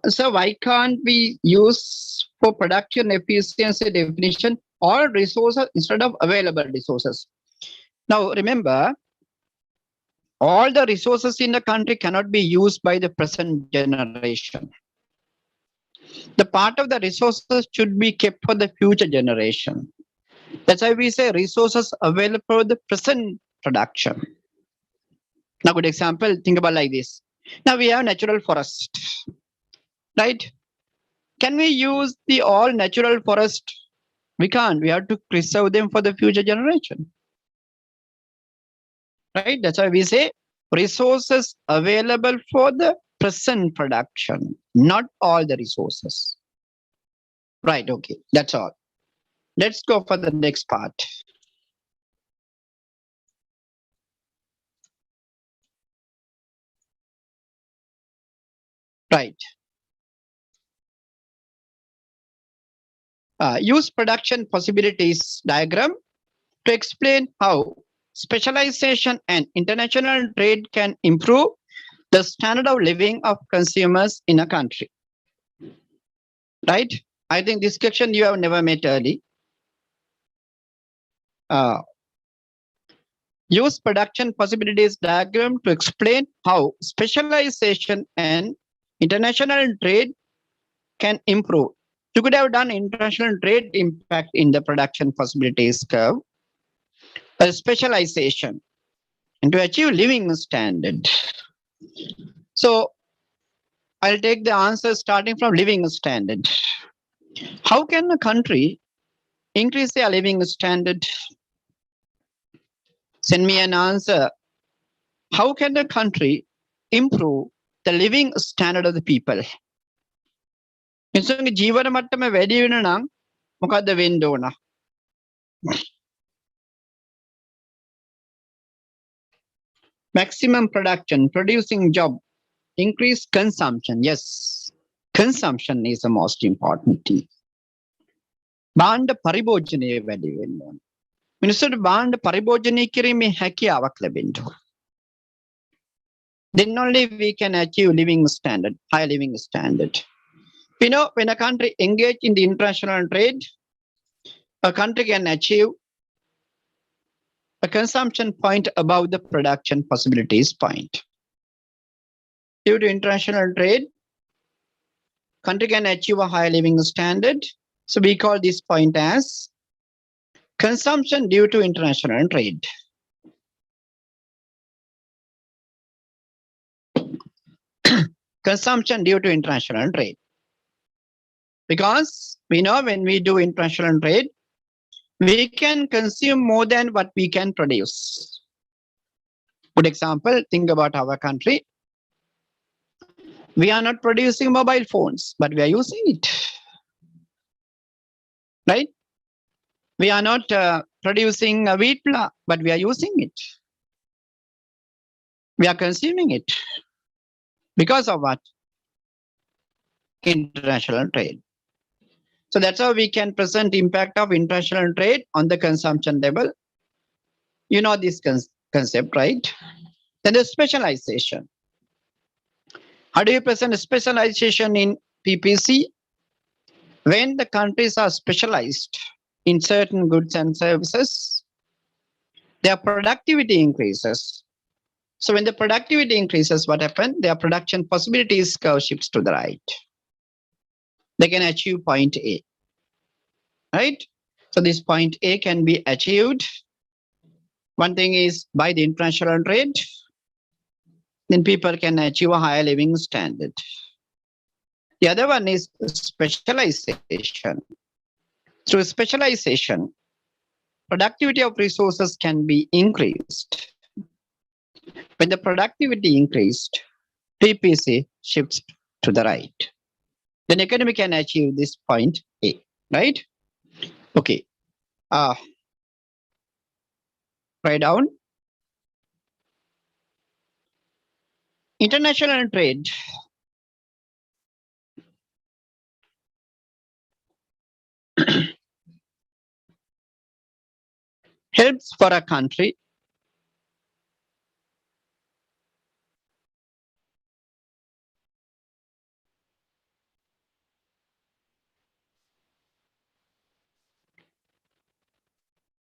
Speaker 2: So why can't we use for production efficiency definition all resources instead of available resources? Now remember, all the resources in the country cannot be used by the present generation. The part of the resources should be kept for the future generation. That's why we say resources available for the present production. Now, good example, think about like this. Now we have natural forest, right? Can we use the all natural forest? We can't. We have to preserve them for the future generation. Right? That's why we say resources available for the present production, not all the resources. Right, okay, that's all. Let's go for the next part. Right. Use production possibilities diagram to explain how specialization and international trade can improve the standard of living of consumers in a country. Right? I think this question you have never met early. Use production possibilities diagram to explain how specialization and international trade can improve. You could have done international trade impact in the production possibilities curve, a specialization, and to achieve living standard. So I'll take the answer starting from living standard. How can a country increase their living standard? Send me an answer. How can a country improve the living standard of the people? මිනිස්සුන්ගේ ජීවන මට්ටම වැඩි වෙන නම් මොකද්ද වෙන්න ඕන? Maximum production, producing job, increase consumption. Yes, consumption is the most important thing. භාණ්ඩ පරිභෝජනය වැඩි වෙන්න ඕන. මිනිස්සුන්ට භාණ්ඩ පරිභෝජනය කිරීමේ හැකියාවක් ලැබෙන්න ඕන. Then only we can achieve living standard, high living standard. You know, when a country engage in the international trade, a country can achieve a consumption point above the production possibilities point. Due to international trade, country can achieve a high living standard. So we call this point as consumption due to international trade. Consumption due to international trade. Because we know when we do international trade, we can consume more than what we can produce. Good example, think about our country. We are not producing mobile phones, but we are using it. Right? We are not producing a wheat flour, but we are using it. We are consuming it. Because of what? International trade. So that's how we can present impact of international trade on the consumption level. You know this concept, right? Then the specialization. How do you present a specialization in PPC? When the countries are specialized in certain goods and services, their productivity increases. So when the productivity increases, what happens? Their production possibilities curve shifts to the right. they can achieve point A, right? So this point A can be achieved. One thing is by the international trade, then people can achieve a higher living standard. The other one is specialization. Through specialization, productivity of resources can be increased. When the productivity increased, PPC shifts to the right. Then economy can achieve this point A, right? Okay. Write down. International trade helps for a country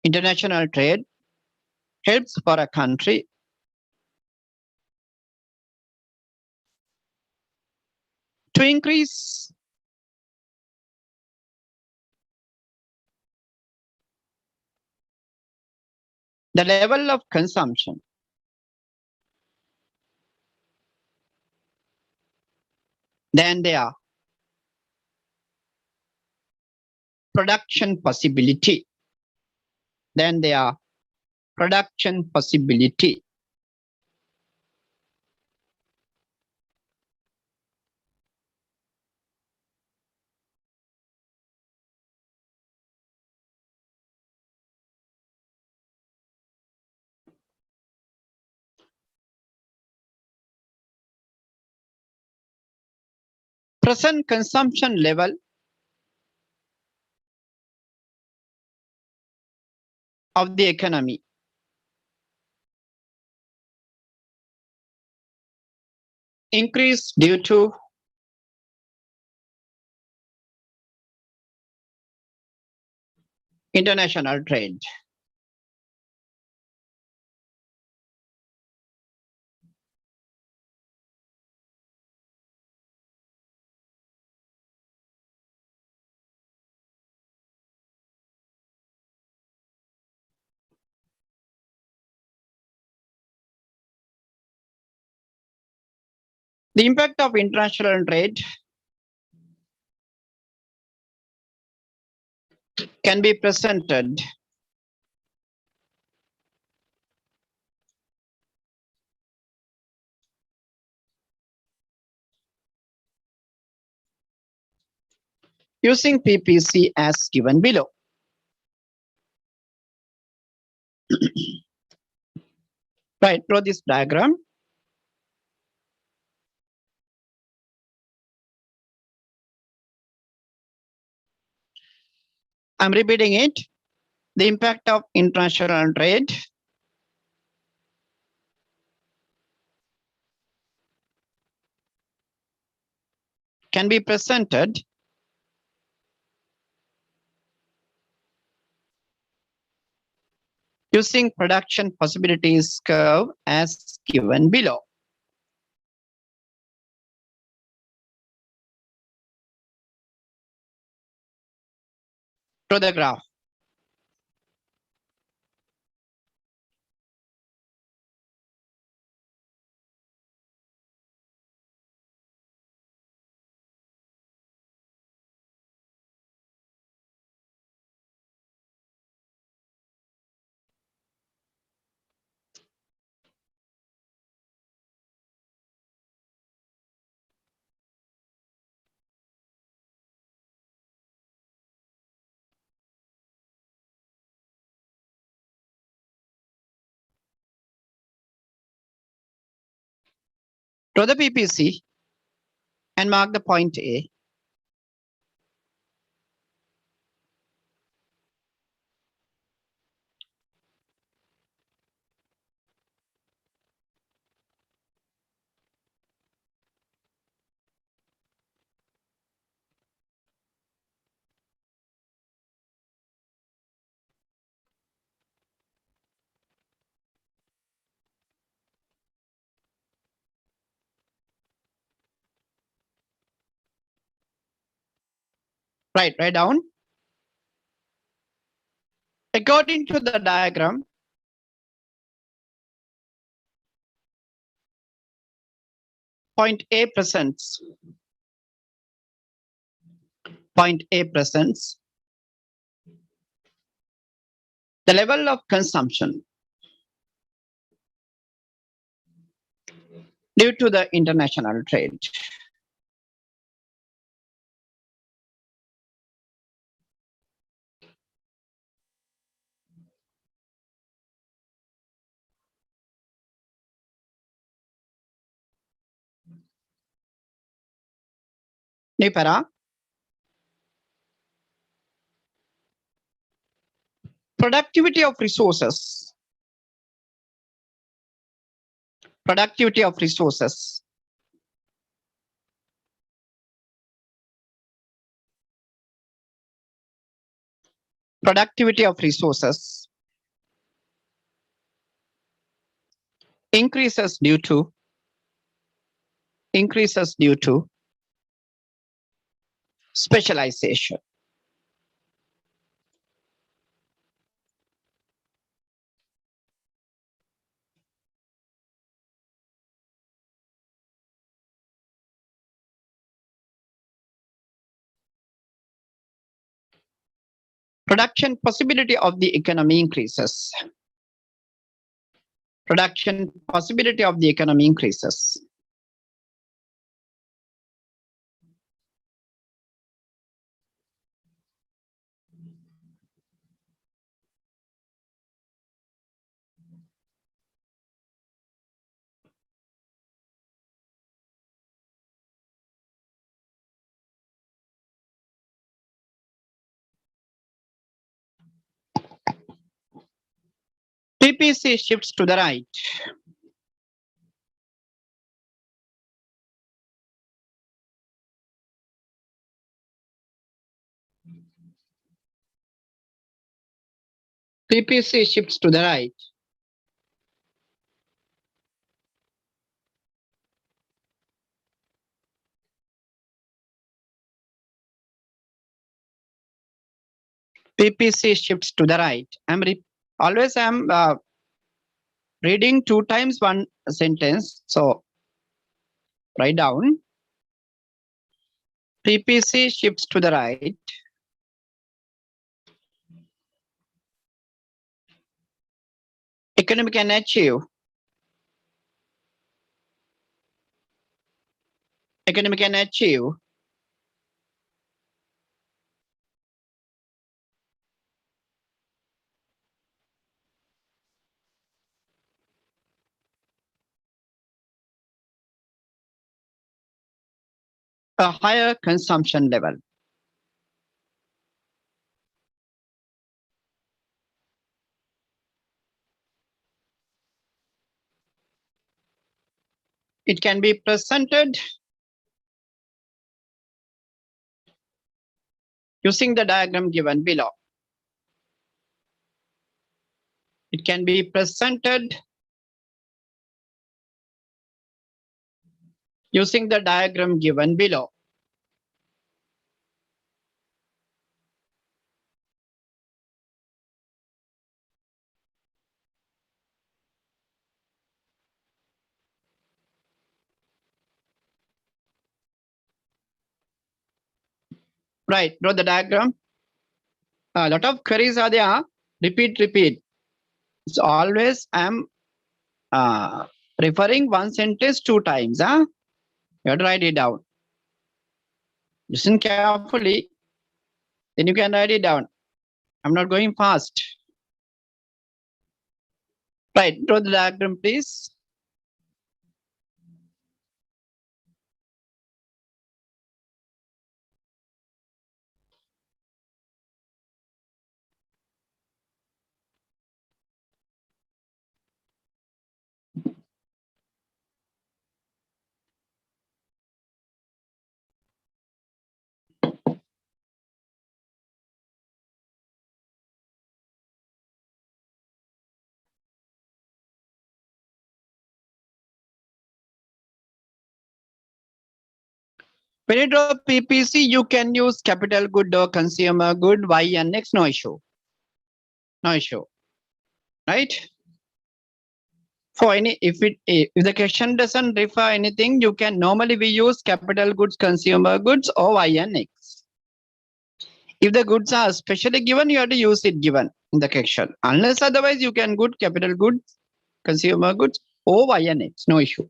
Speaker 2: international trade helps for a country to increase the level of consumption. Then their production possibility. Then their production possibility. Present consumption level of the economy increase due to international trade. The impact of international trade can be presented using PPC as given below. Right, draw this diagram. I'm repeating it. The impact of international trade can be presented using production possibilities curve as given below. Draw the graph. Draw the PPC and mark the point A. Right, write down. According to the diagram, point A presents the level of consumption due to the international trade. Nipara, productivity of resources. Productivity of resources. Productivity of resources increases due to specialization. Production possibility of the economy increases. Production possibility of the economy increases. PPC shifts to the right. PPC shifts to the right. PPC shifts to the right. I'm reading 2 times one sentence. So write down. PPC shifts to the right. Economy can achieve. Economy can achieve a higher consumption level. It can be presented using the diagram given below. It can be presented using the diagram given below. Right, draw the diagram. A lot of queries are there. Repeat. It's always I'm referring one sentence 2 times. You have to write it down. Listen carefully. Then you can write it down. I'm not going fast. Right, draw the diagram, please. When you draw PPC, you can use capital good or consumer good, Y and X, no issue. No issue. Right? For any, if the question doesn't refer anything, you can normally we use capital goods, consumer goods, or Y and X. If the goods are specially given, you have to use it given in the question. Unless otherwise, you can good capital goods, consumer goods, or Y and X, no issue.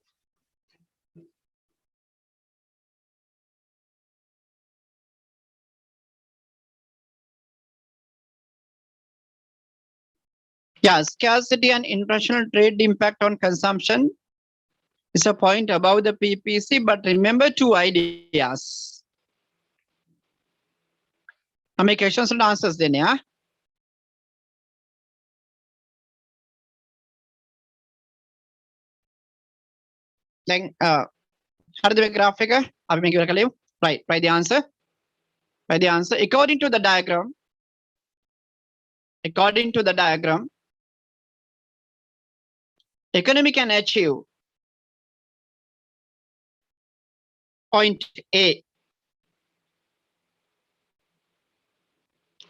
Speaker 2: Yeah, scarcity and international trade impact on consumption is a point above the PPC, but remember two ideas. How many questions and answers then, yeah? Then, how do the graphic? I'll make you right. Write the answer. Write the answer. According to the diagram, economy can achieve point A.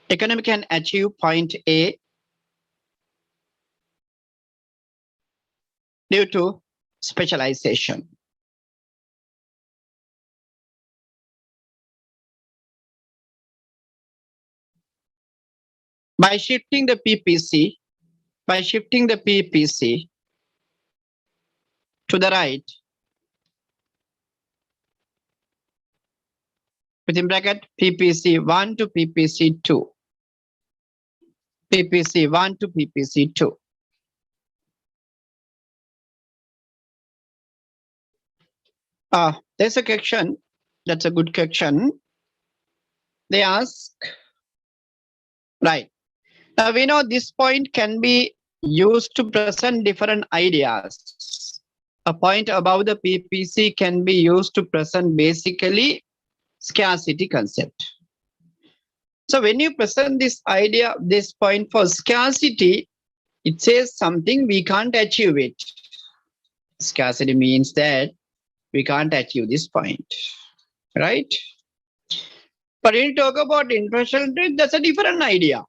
Speaker 2: Economy can achieve point A due to specialization. By shifting the PPC to the right, within bracket PPC 1 to PPC 2. PPC 1 to PPC 2. There's a question. That's a good question. They ask, right. Now we know this point can be used to present different ideas. A point above the PPC can be used to present basically scarcity concept. So when you present this idea, this point for scarcity, it says something we can't achieve it. Scarcity means that we can't achieve this point, right? But when you talk about international trade, that's a different idea,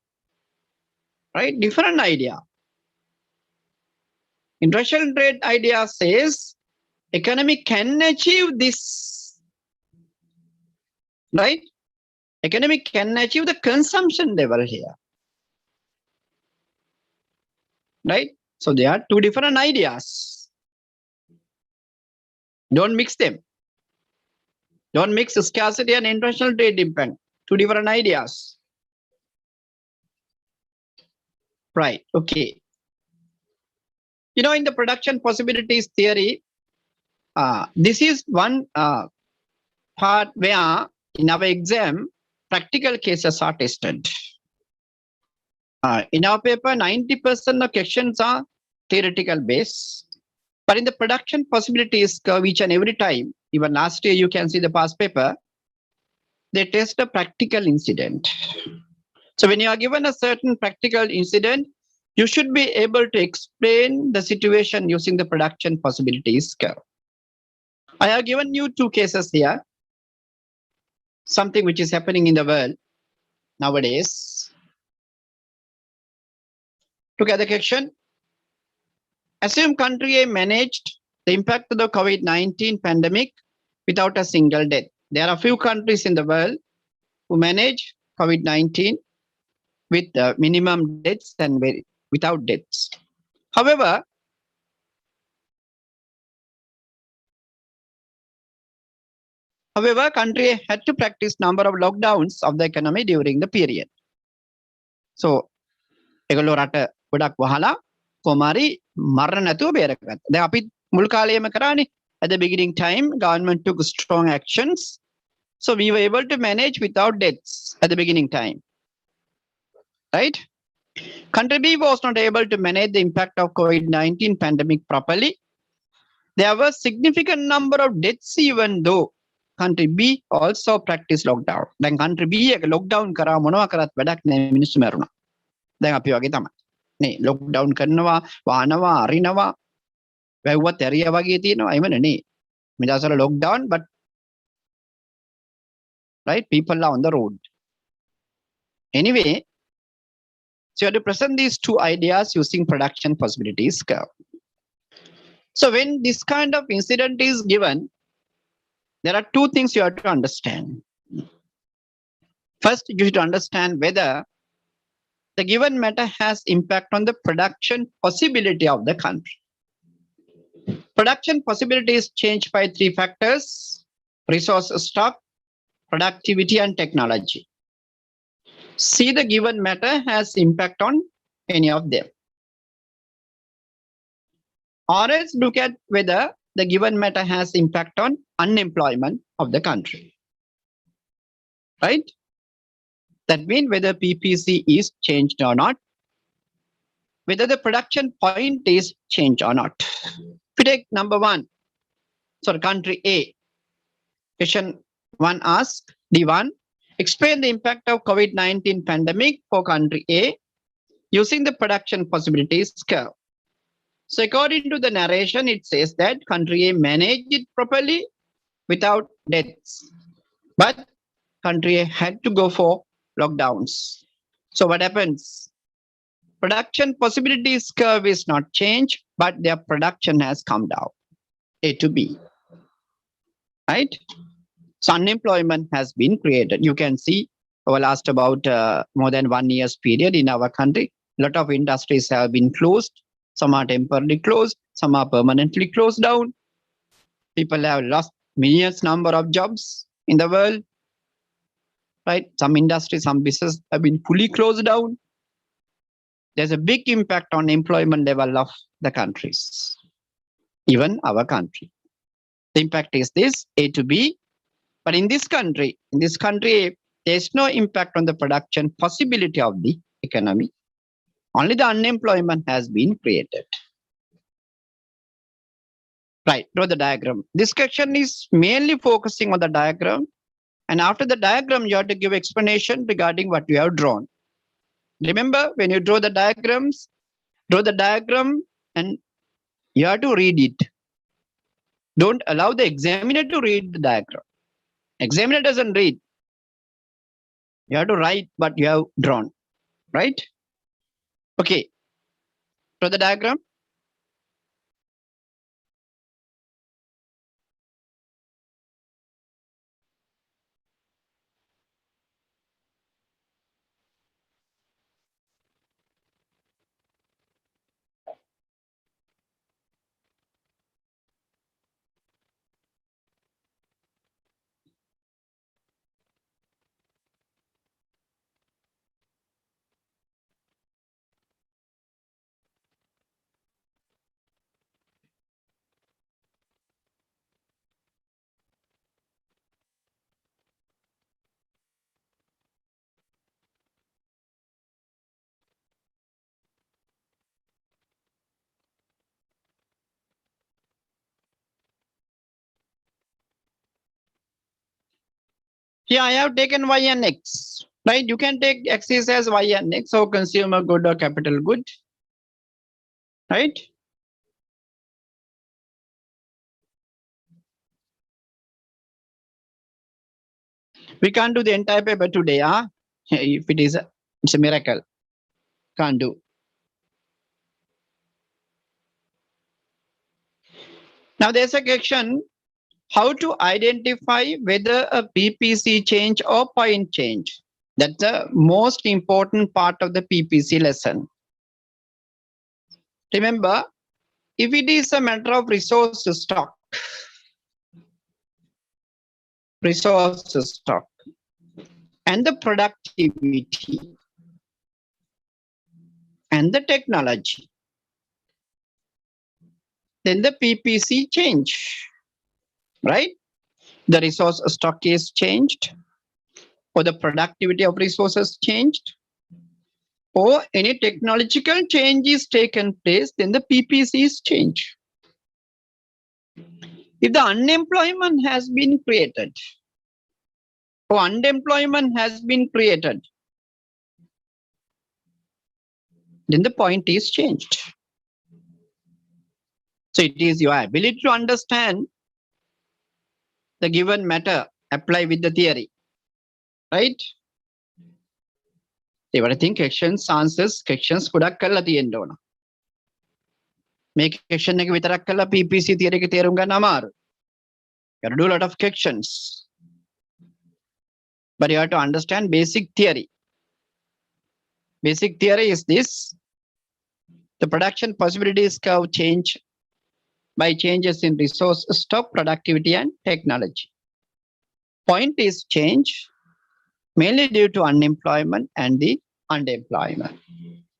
Speaker 2: right? Different idea. International trade idea says economy can achieve this, right? Economy can achieve the consumption level here, right? So there are two different ideas. Don't mix them. Don't mix scarcity and international trade impact. Two different ideas. Right, okay. You know, in the production possibilities theory, this is one part where in our exam, practical cases are tested. In our paper, 90% of questions are theoretical base. But in the production possibilities curve, each and every time, even last year, you can see the past paper, they test a practical incident. So when you are given a certain practical incident, you should be able to explain the situation using the production possibilities curve. I have given you two cases here. Something which is happening in the world nowadays. Look at the question. Assume country A managed the impact of the COVID-19 pandemic without a single death. There are few countries in the world who manage COVID-19 with minimum deaths and without deaths. However, country had to practice number of lockdowns of the economy during the period. So, ඒගොල්ලෝ රට ගොඩක් වහලා කොමාරි මරණ නැතුව බේරගත්තා. දැන් අපි මුල් කාලේම කරානේ. At the beginning time, government took strong actions. So we were able to manage without deaths at the beginning time. Right? Country B was not able to manage the impact of COVID-19 pandemic properly. There were significant number of deaths even though country B also practiced lockdown. Then country B එක lockdown කරා මොනවා කරත් වැඩක් නැහැ මිනිස්සු මැරුණා. දැන් අපි වගේ තමයි. නේ lockdown කරනවා, වහනවා, අරිනවා. වැව්වත් ඇරියා වගේ තියෙනවා. එහෙම නේ. මේ දවස්වල lockdown but right? People are on the road. Anyway, so you have to present these two ideas using production possibilities curve. So when this kind of incident is given, there are two things you have to understand. First, you should understand whether the given matter has impact on the production possibility of the country. Production possibility is changed by three factors: resource stock, productivity, and technology. See the given matter has impact on any of them. Or else look at whether the given matter has impact on unemployment of the country. Right? That means whether PPC is changed or not, whether the production point is changed or not. If we take number one, so country A, question 1 asks, D1, explain the impact of COVID-19 pandemic for country A using the production possibilities curve. So according to the narration, it says that country A managed it properly without deaths, but country A had to go for lockdowns. So what happens? Production possibilities curve is not changed, but their production has come down, A to B, right? So unemployment has been created. You can see over last about more than 1 year's period in our country, a lot of industries have been closed. Some are temporarily closed, some are permanently closed down. People have lost millions number of jobs in the world, right? Some industries, some businesses have been fully closed down. There's a big impact on employment level of the countries, even our country. The impact is this, A to B. But in this country, there's no impact on the production possibility of the economy. Only the unemployment has been created. Right, draw the diagram. This section is mainly focusing on the diagram. And after the diagram, you have to give explanation regarding what you have drawn. Remember, when you draw the diagrams, draw the diagram and you have to read it. Don't allow the examiner to read the diagram. Examiner doesn't read. You have to write what you have drawn, right? Okay, draw the diagram. Here I have taken Y and X, right? You can take axis as Y and X, so consumer good or capital good, right? We can't do the entire paper today, huh? If it is, it's a miracle. Can't do. Now there's a question, how to identify whether a PPC change or point change. That's the most important part of the PPC lesson. Remember, if it is a matter of resource stock, and the productivity and the technology, then the PPC change, right? The resource stock is changed, or the productivity of resources changed, or any technological change is taken place, then the PPC is changed. If the unemployment has been created, or unemployment has been created, then the point is changed. So it is your ability to understand the given matter, apply with the theory. right? Everything questions, answers, questions ගොඩක් කරලා තියෙන්න ඕන. මේ question එක විතරක් කරලා PPC theory එක තේරුම් ගන්න අමාරු. You have to do a lot of questions. But you have to understand basic theory. Basic theory is this. The production possibilities curve change by changes in resource stock, productivity, and technology. Point is change mainly due to unemployment and the underemployment.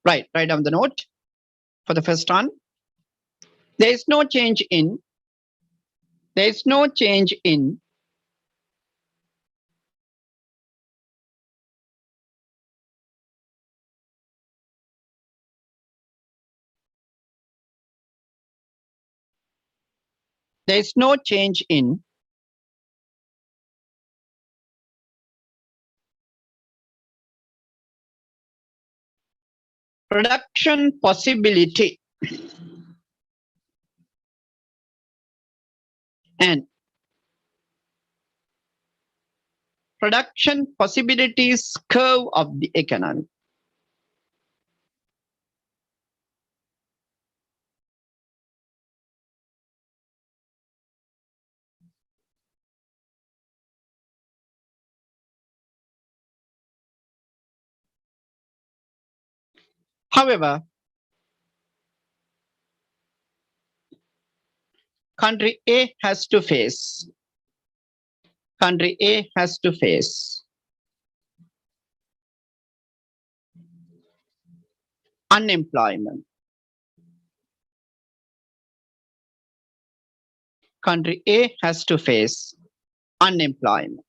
Speaker 2: Right, write down the note for the first one. There is no change in there is no change in there is no change in production possibility and production possibilities curve of the economy. However, country A has to face unemployment. Country A has to face unemployment.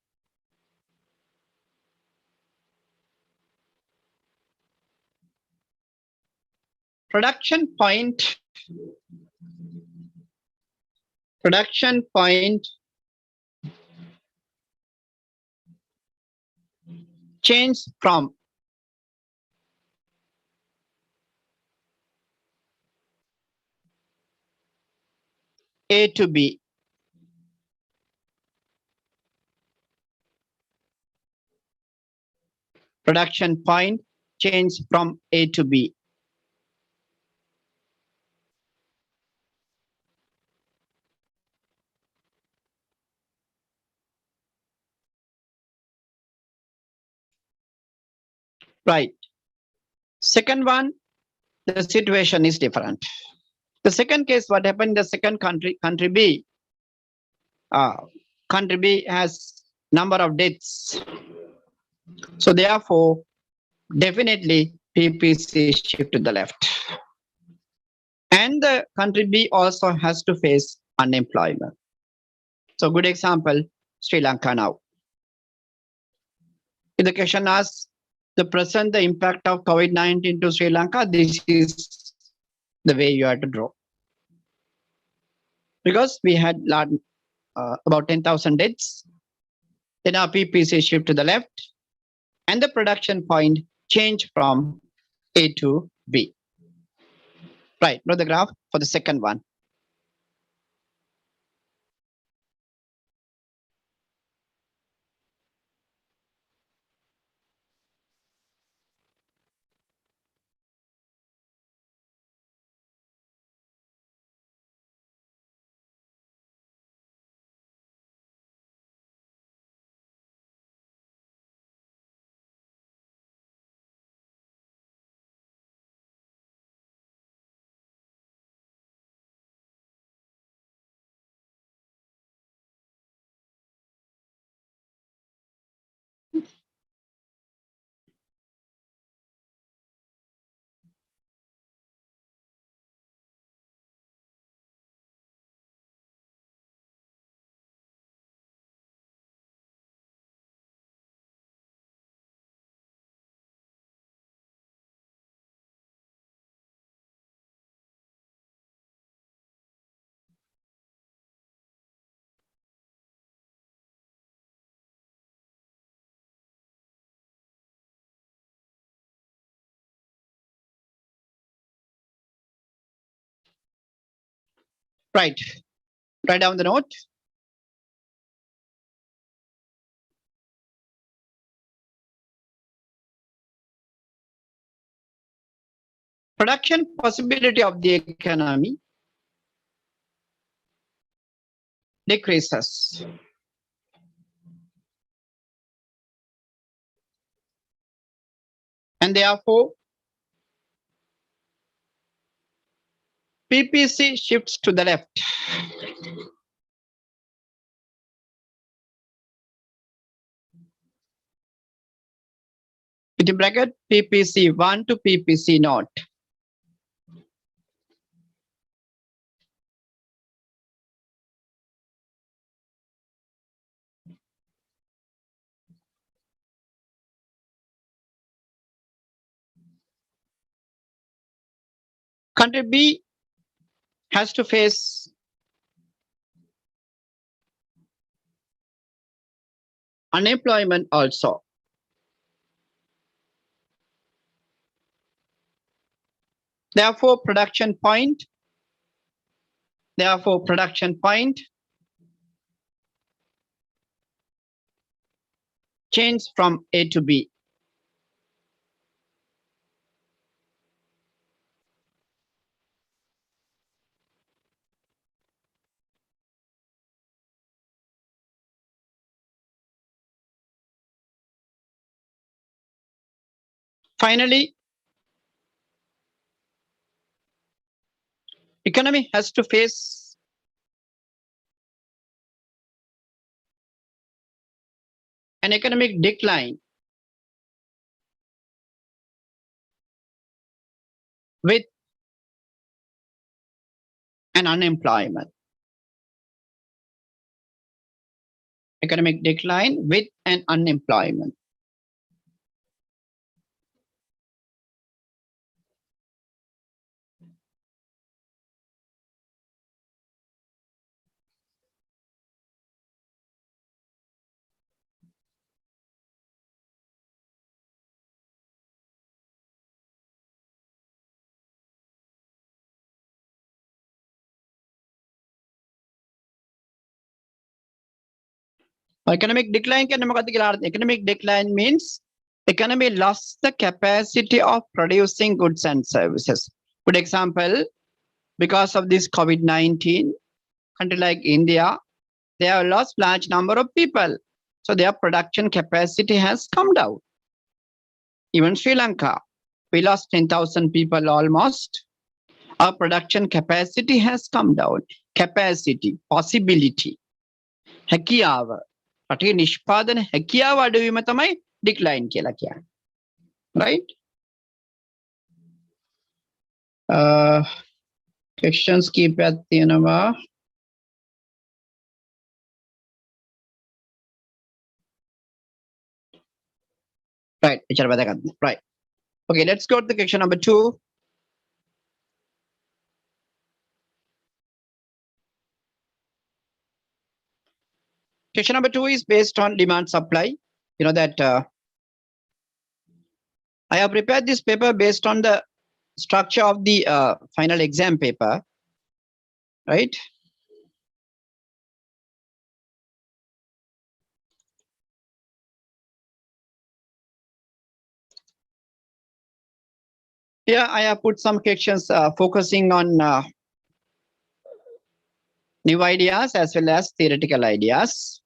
Speaker 2: Production point change from A to B. Production point change from A to B. Right. Second one, the situation is different. The second case, what happened in the second country, country B? Country B has number of deaths. So therefore, definitely PPC shift to the left. And the country B also has to face unemployment. So good example, Sri Lanka now. If the question asks the present, the impact of COVID-19 to Sri Lanka, this is the way you have to draw. Because we had about 10,000 deaths, then our PPC shift to the left, and the production point change from A to B. Right, draw the graph for the second one. Right, write down the note. production possibility of the economy decreases. And therefore, PPC shifts to the left. Within bracket PPC 1 to PPC 0. Country B has to face unemployment also. Therefore, production point change from A to B. Finally, economy has to face an economic decline with an unemployment. Economic decline with an unemployment. Economic decline economic decline means economy lost the capacity of producing goods and services. Good example, because of this COVID-19, country like India, they have lost large number of people. So their production capacity has come down. Even Sri Lanka, we lost 10,000 people almost. Our production capacity has come down. Capacity, possibility, හැකියාව රටේ නිෂ්පාදන හැකියාව අඩුවීම තමයි decline කියලා කියන්නේ. Right? Questions කීපයක් තියෙනවා. Right, එච්චර වැදගත් නෑ. Right. Okay, let's go to the question number 2. Question number 2 is based on demand supply. You know that I have prepared this paper based on the structure of the final exam paper, right? Here I have put some questions focusing on new ideas as well as theoretical ideas.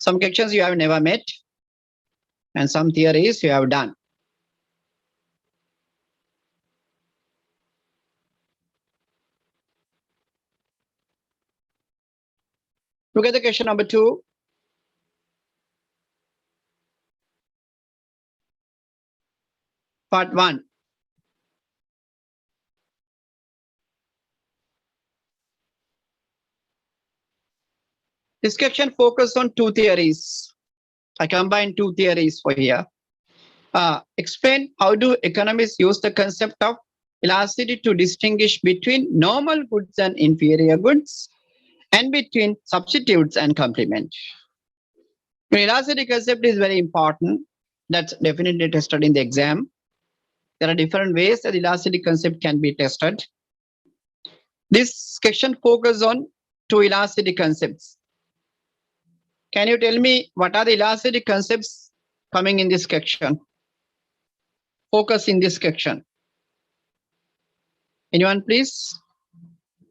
Speaker 2: Some questions you have never met and some theories you have done. Look at the question number 2. Part 1. This question focused on two theories. I combined two theories for here. Explain how do economists use the concept of elasticity to distinguish between normal goods and inferior goods and between substitutes and complement. The elasticity concept is very important. That's definitely tested in the exam. There are different ways that elasticity concept can be tested. This question focuses on two elasticity concepts. Can you tell me what are the elasticity concepts coming in this section. Focus in this section. Anyone, please?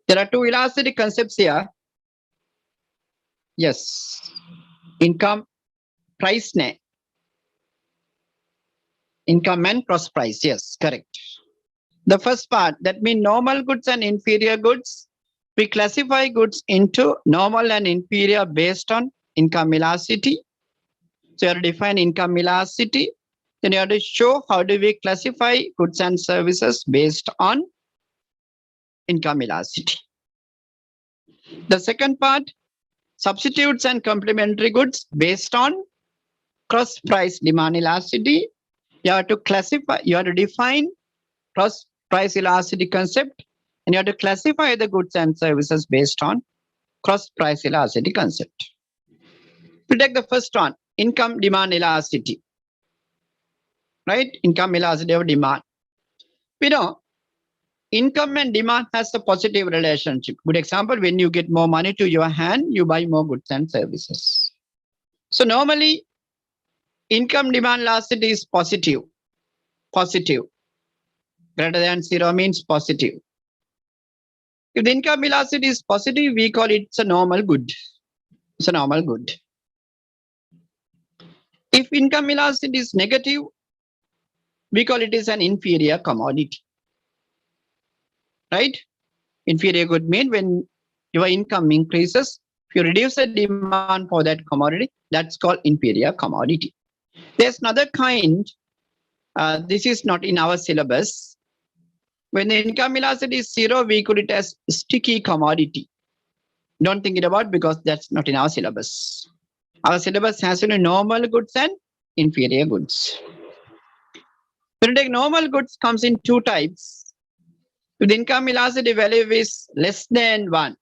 Speaker 2: There are two elasticity concepts here. Yes. Income, price, income and cross price. Yes, correct. The first part, that means normal goods and inferior goods. We classify goods into normal and inferior based on income elasticity. So you have to define income elasticity. Then you have to show how do we classify goods and services based on income elasticity. The second part, substitutes and complementary goods based on cross price demand elasticity. You have to classify, you have to define cross price elasticity concept, and you have to classify the goods and services based on cross price elasticity concept. We take the first one, income demand elasticity. Right? Income elasticity of demand. We know income and demand has a positive relationship. Good example, when you get more money to your hand, you buy more goods and services. So normally, income demand elasticity is positive. Positive. Greater than 0 means positive. If the income elasticity is positive, we call it a normal good. It's a normal good. If income elasticity is negative, we call it as an inferior commodity. Right? Inferior good means when your income increases, if you reduce the demand for that commodity, that's called inferior commodity. There's another kind, this is not in our syllabus. When the income elasticity is 0, we call it as sticky commodity. Don't think it about because that's not in our syllabus. Our syllabus has only normal goods and inferior goods. When you take normal goods comes in two types. If the income elasticity value is less than 1,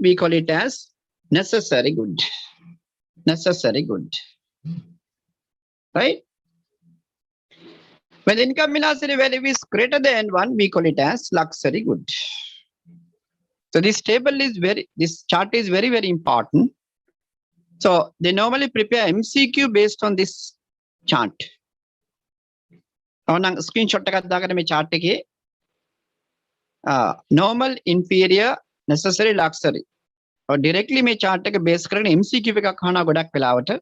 Speaker 2: we call it as necessary good. Necessary good. Right? When the income elasticity value is greater than 1, we call it as luxury good. So this table is this chart is very, very important. So they normally prepare MCQ based on this chart. On screenshot chart normal, inferior, necessary, luxury. Or directly me chart base කරගෙන MCQ එකක් අහනවා ගොඩක් වෙලාවට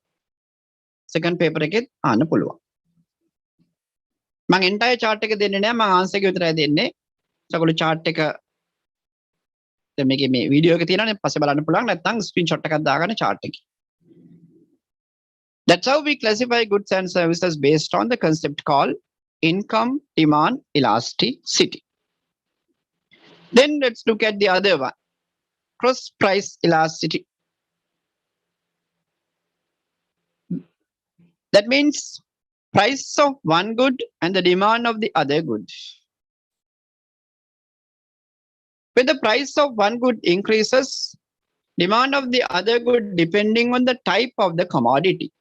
Speaker 2: second paper එකෙත් අහන්න පුළුවන්. මම entire chart එක දෙන්නේ නැහැ, මම answer එක විතරයි දෙන්නේ. සගොල්ලෝ chart එක දැන් මේකේ මේ වීඩියෝ එක තියෙනවානේ පස්සේ බලන්න පුළුවන්, නැත්නම් screenshot එකක් දාගන්න chart එකේ. That's how we classify goods and services based on the concept called income demand elasticity. Then let's look at the other one, cross price elasticity. That means price of one good and the demand of the other good. When the price of one good increases, demand of the other good depending on the type of the commodity.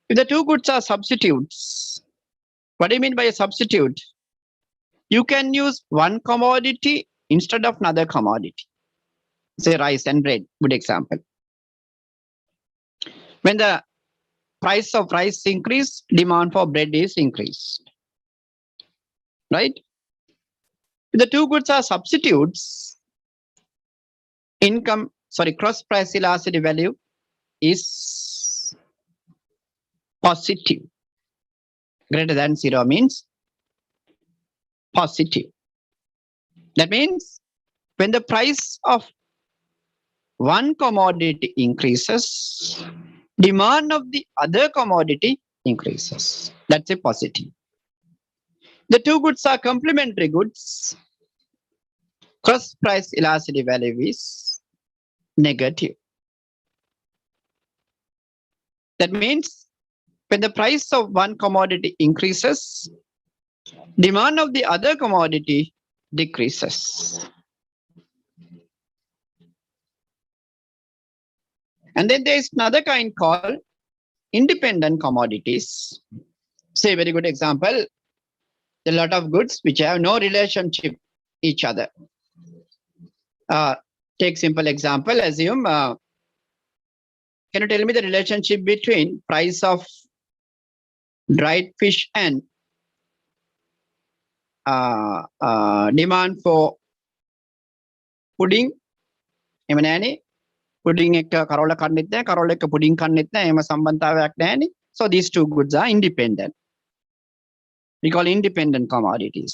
Speaker 2: If the two goods are substitutes, what do you mean by a substitute? You can use one commodity instead of another commodity. Say rice and bread, good example. When the price of rice increase, demand for bread is increased. Right? If the two goods are substitutes, cross price elasticity value is positive. Greater than 0 means positive. That means when the price of one commodity increases, demand of the other commodity increases. That's a positive. The two goods are complementary goods. Cross price elasticity value is negative. That means when the price of one commodity increases, demand of the other commodity decreases. And then there is another kind called independent commodities. Say a very good example, a lot of goods which have no relationship each other. Take simple example, assume Can you tell me the relationship between price of dried fish and demand for pudding? එහෙම නෑනේ. pudding එක කරවල කන්නෙත් නෑ, කරවල එක pudding කන්නෙත් නෑ. එහෙම සම්බන්ධතාවයක් නෑනේ. So these two goods are independent. We call independent commodities.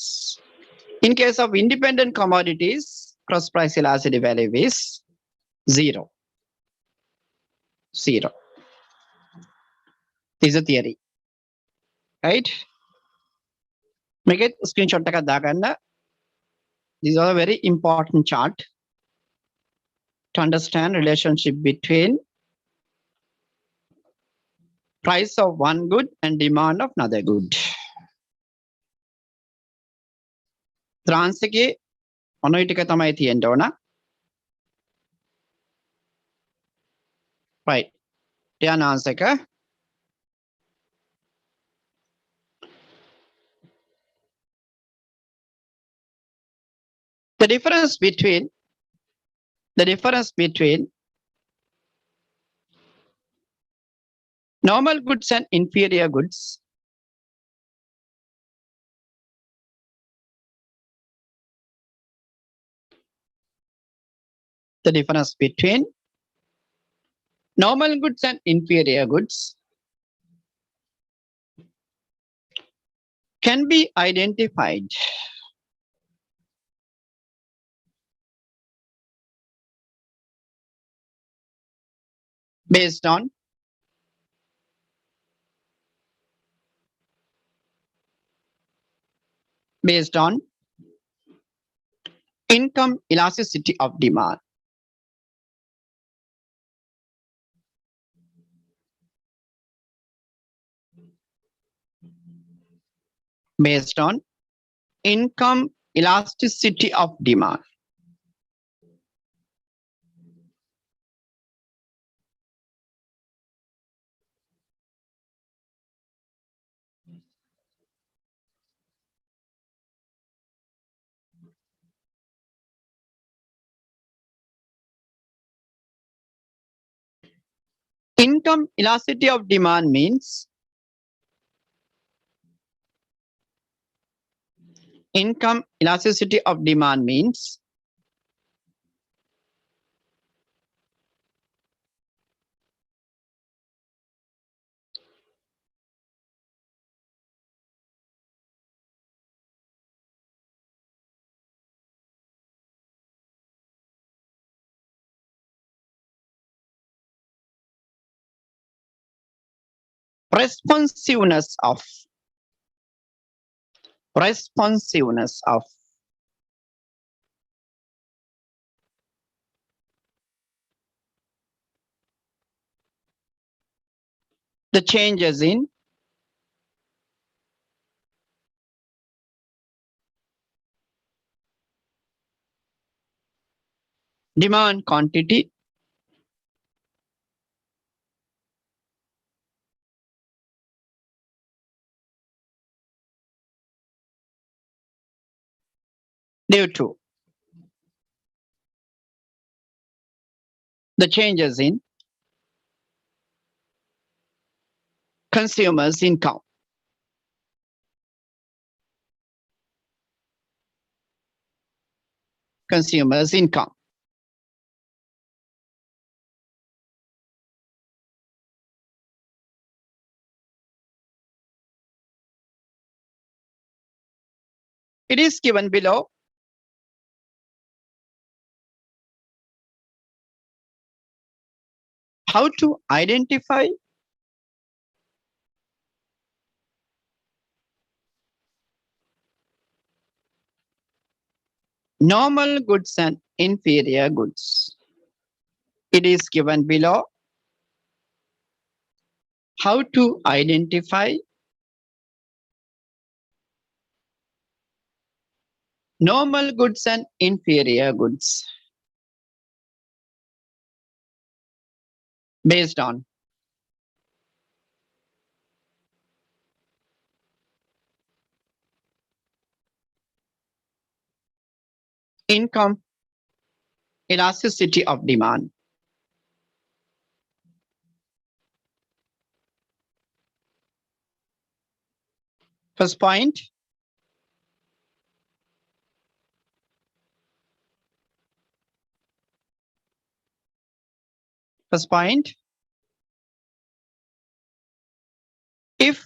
Speaker 2: In case of independent commodities, cross price elasticity value is 0. 0. This is a theory. Right? Make it screenshot එකක් දාගන්න. These are a very important chart to understand relationship between price of one good and demand of another good. Trans එකේ මොන ටික තමයි තියෙන්න ඕන. Right. Tiyan answer එක. The difference between normal goods and inferior goods can be identified based on income elasticity of demand. Based on income elasticity of demand. Income elasticity of demand means responsiveness of the changes in demand quantity due to the changes in consumers' income. It is given below. How to identify normal goods and inferior goods. It is given below. How to identify normal goods and inferior goods based on income elasticity of demand. First point. First point. If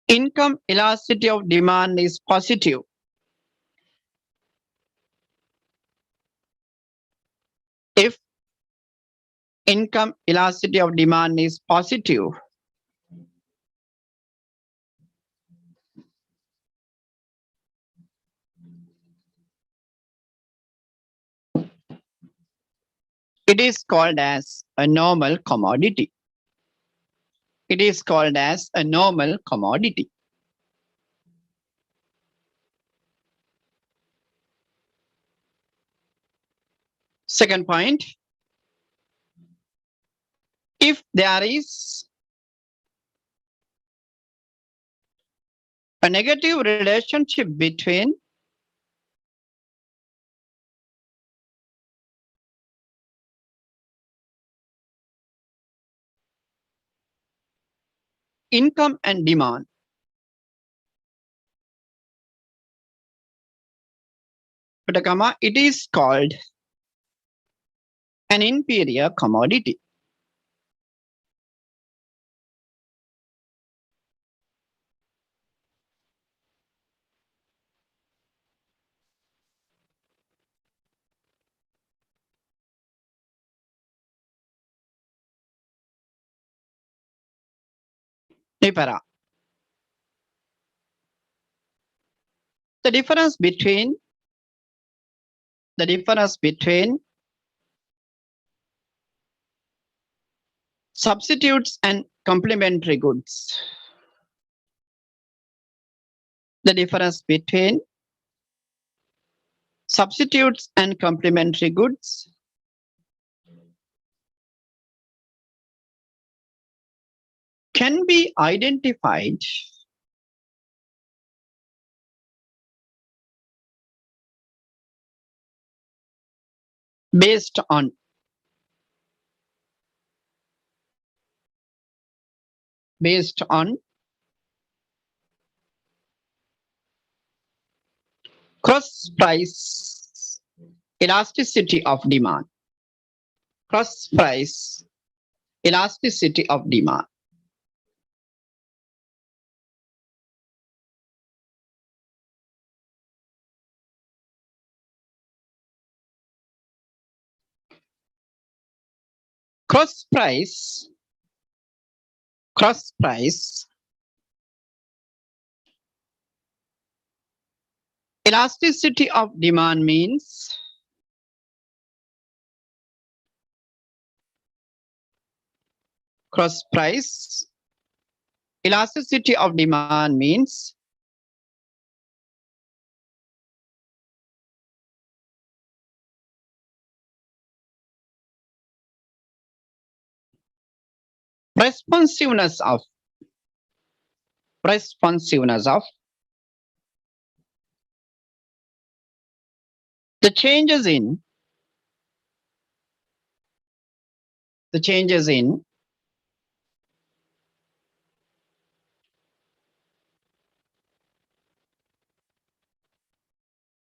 Speaker 2: income elasticity of demand is positive, if income elasticity of demand is positive, it is called as a normal commodity. It is called as a normal commodity. Second point, if there is a negative relationship between income and demand, put a comma, it is called an inferior commodity. Nipara. The difference between substitutes and complementary goods. The difference between substitutes and complementary goods can be identified based on cross price elasticity of demand. Cross price elasticity of demand. Cross price elasticity of demand means cross price elasticity of demand means responsiveness of the changes in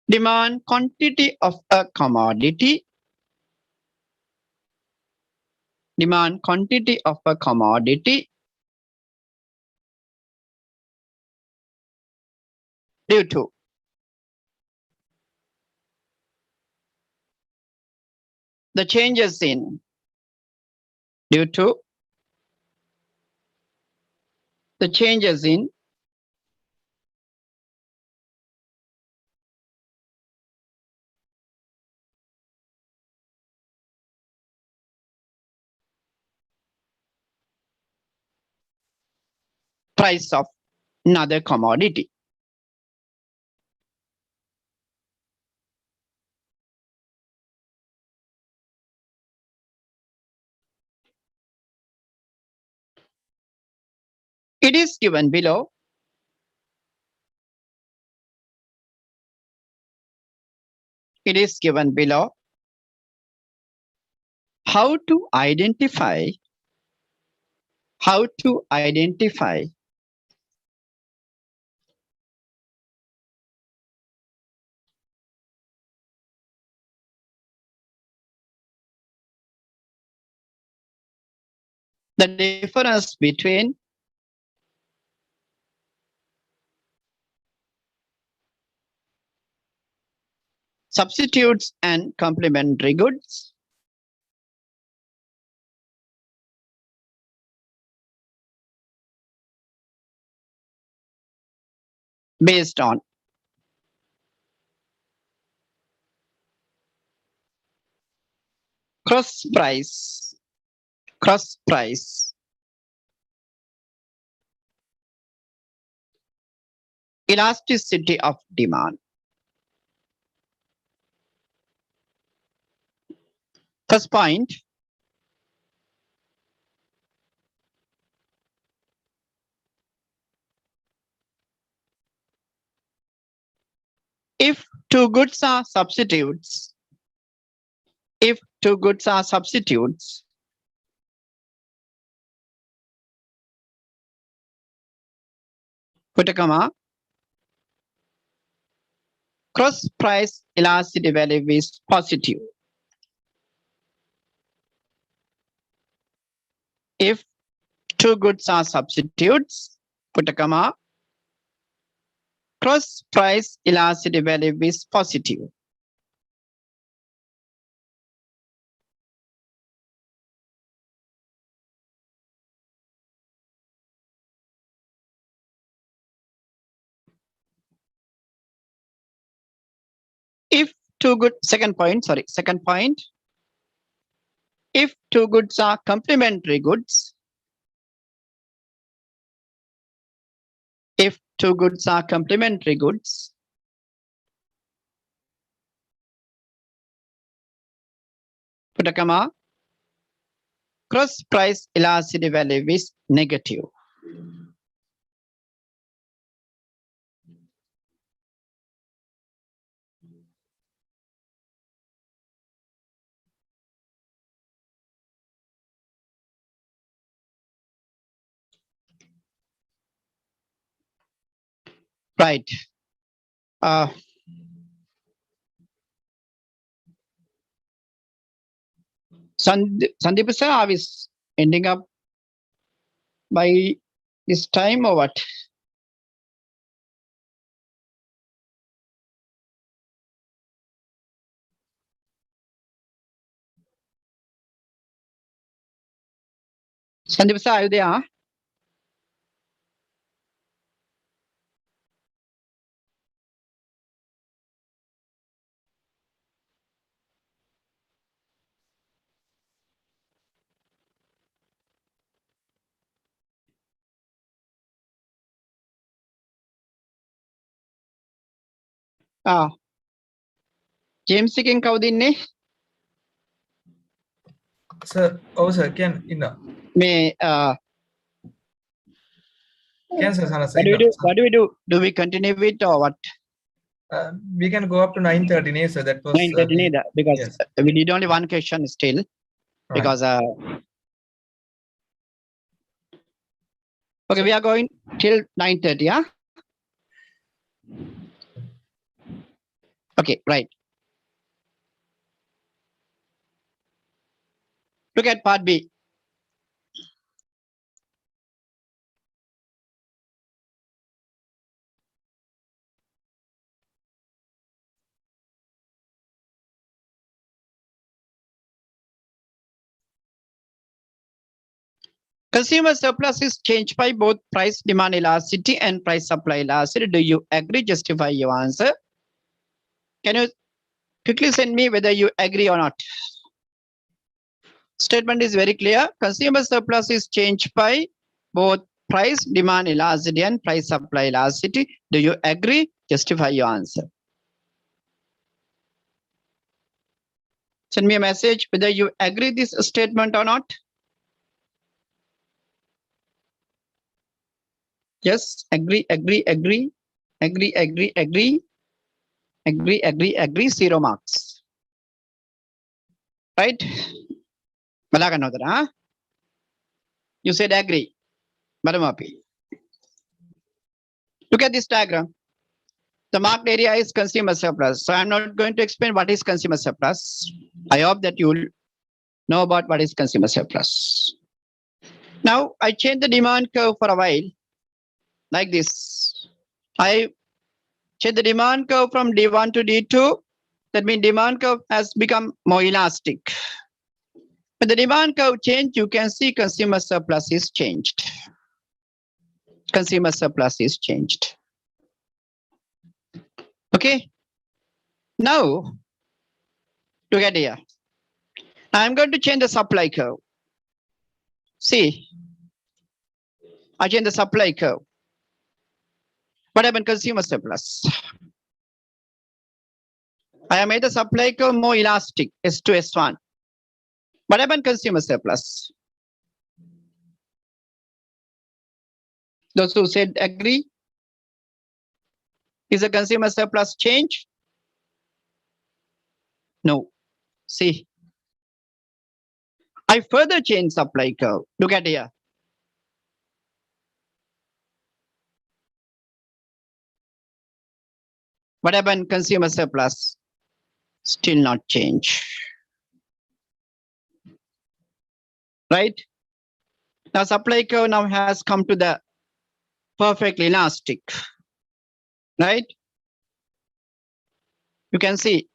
Speaker 2: demand quantity of a commodity, demand quantity of a commodity due to the changes in price of another commodity. It is given below. It is given below how to identify how to identify the difference between substitutes and complementary goods based on cross price, elasticity of demand. First point, if two goods are substitutes, put a comma, cross price elasticity value is positive. If two goods are substitutes, put a comma, cross price elasticity value is positive. If two good, second point, if two goods are complementary goods, if two goods are complementary goods, put a comma, cross price elasticity value is negative. Right. Sandeep sir, are we ending up by this time or what? Sandeep sir, are you there? James එකෙන් කවුද ඉන්නේ?
Speaker 1: Sir, sir, can
Speaker 2: මේ
Speaker 1: can sir, Sanath,
Speaker 2: what do we do? Do we continue it or what?
Speaker 1: We can go up to 9:30, sir. That was
Speaker 2: 9:30 because
Speaker 1: yes.
Speaker 2: We need only one question still.
Speaker 1: Right.
Speaker 2: Because okay, we are going till 9:30, yeah? Okay, right. Look at part B. Consumer surplus is changed by both price demand elasticity and price supply elasticity. Do you agree? Justify your answer. Can you quickly send me whether you agree or not? Statement is very clear. Consumer surplus is changed by both price demand elasticity and price supply elasticity. Do you agree? Justify your answer. Send me a message whether you agree this statement or not. Yes, agree, 0 marks. Right? Malaga no huh? You said agree. Madamapi. Look at this diagram. The marked area is consumer surplus. So I'm not going to explain what is consumer surplus. I hope that you will know about what is consumer surplus. Now I change the demand curve for a while like this. I change the demand curve from D1 to D2. That means demand curve has become more elastic. When the demand curve change, you can see consumer surplus is changed. Consumer surplus is changed. Okay. Now, look at here. I'm going to change the supply curve. See, I change the supply curve. What happened? Consumer surplus. I have made the supply curve more elastic, S2, S1. What happened? Consumer surplus. Those who said agree? Is the consumer surplus change? No. See, I further change supply curve. Look at here. What happened? Consumer surplus. Still not change. Right? Now supply curve now has come to the perfectly elastic. Right? You can see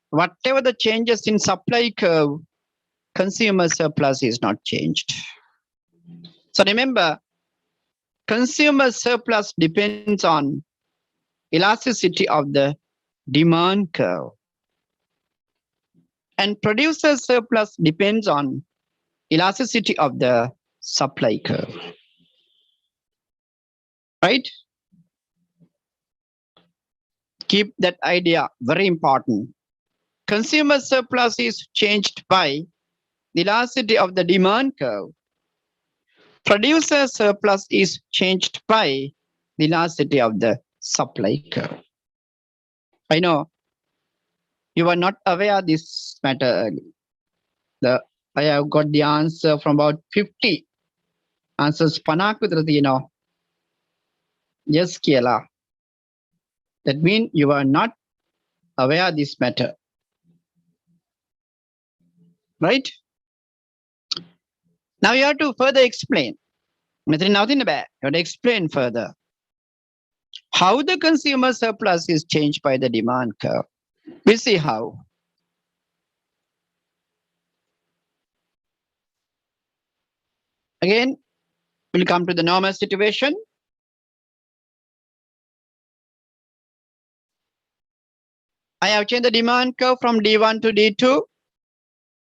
Speaker 2: whatever the changes in supply curve, consumer surplus is not changed. So remember, consumer surplus depends on elasticity of the demand curve. And producer surplus depends on elasticity of the supply curve. Right? Keep that idea very important. Consumer surplus is changed by the elasticity of the demand curve. Producer surplus is changed by the elasticity of the supply curve. I know you were not aware of this matter early. I have got the answer from about 50 answers. Yes, Kiela. That means you are not aware of this matter. Right? Now you have to further explain. Nothing bad. You have to explain further how the consumer surplus is changed by the demand curve. We'll see how. Again, we'll come to the normal situation. I have changed the demand curve from D1 to D2.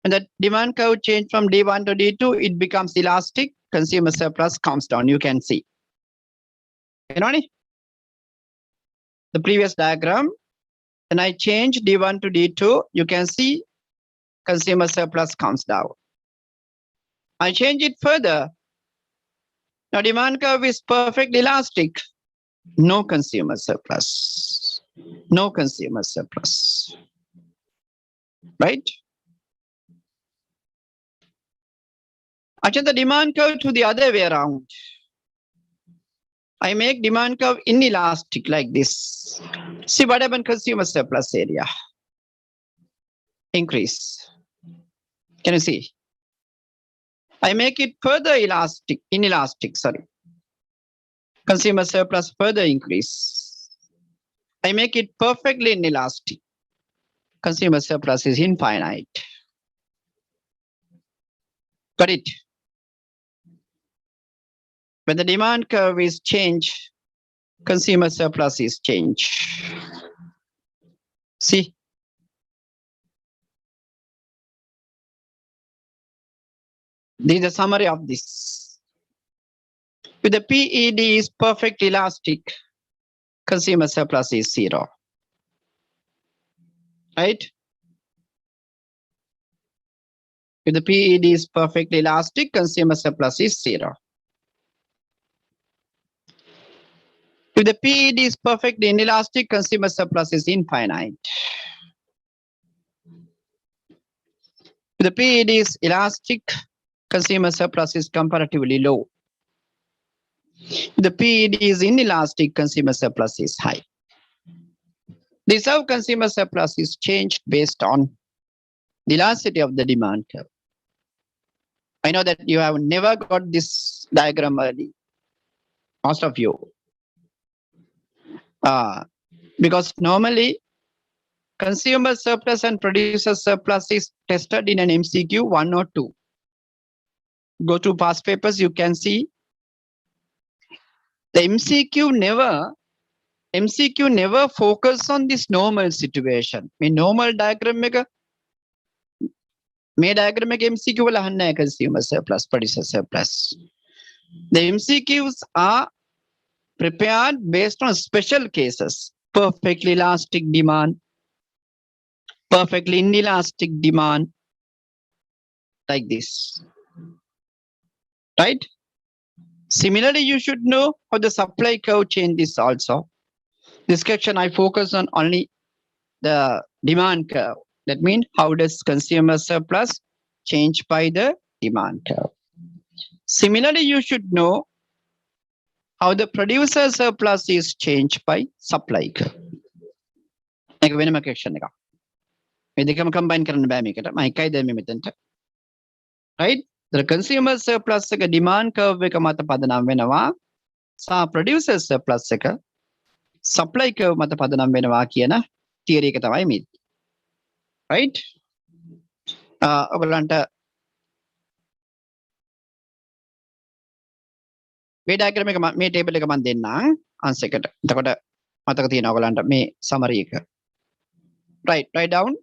Speaker 2: And the demand curve changed from D1 to D2, it becomes elastic. Consumer surplus comes down. You can see. You know, the previous diagram, when I change D1 to D2, you can see consumer surplus comes down. I change it further. Now demand curve is perfectly elastic. No consumer surplus. No consumer surplus. Right? I change the demand curve to the other way around. I make demand curve inelastic like this. See what happened? Consumer surplus area. Increase. Can you see? I make it further inelastic, sorry. Consumer surplus further increase. I make it perfectly inelastic. Consumer surplus is infinite. Got it? When the demand curve is changed, consumer surplus is changed. See? This is a summary of this. If the PED is perfectly elastic, consumer surplus is 0. Right? If the PED is perfectly elastic, consumer surplus is 0. If the PED is perfectly inelastic, consumer surplus is infinite. If the PED is elastic, consumer surplus is comparatively low. The PED is inelastic, consumer surplus is high. The reserve consumer surplus is changed based on the elasticity of the demand curve. I know that you have never got this diagram early, most of you. Because normally consumer surplus and producer surplus is tested in an MCQ 1 or 2. Go to past papers, you can see the MCQ never focus on this normal situation. In normal diagram මේ diagram එක MCQ වල අහන්නේ නැහැ consumer surplus, producer surplus. The MCQs are prepared based on special cases. Perfectly elastic demand, perfectly inelastic demand, like this. Right? Similarly, you should know how the supply curve changes also. This section I focus on only the demand curve. That means how does consumer surplus change by the demand curve. Similarly, you should know how the producer surplus is changed by supply curve. එක වෙනම section එකක්. මේ දෙකම combine කරන්න බෑ මේකට. මම එකයි දැම්මේ මෙතනට. Right? The consumer surplus එක demand curve එක මත පදනම් වෙනවා. සහ producer surplus එක supply curve මත පදනම් වෙනවා කියන theory එක තමයි මේ. Right? ඔයගලන්ට මේ diagram එක මේ table එක මම දෙන්නම් answer එකට. එතකොට මතක තියෙනවා ඔයගලන්ට මේ summary එක. Right, write down.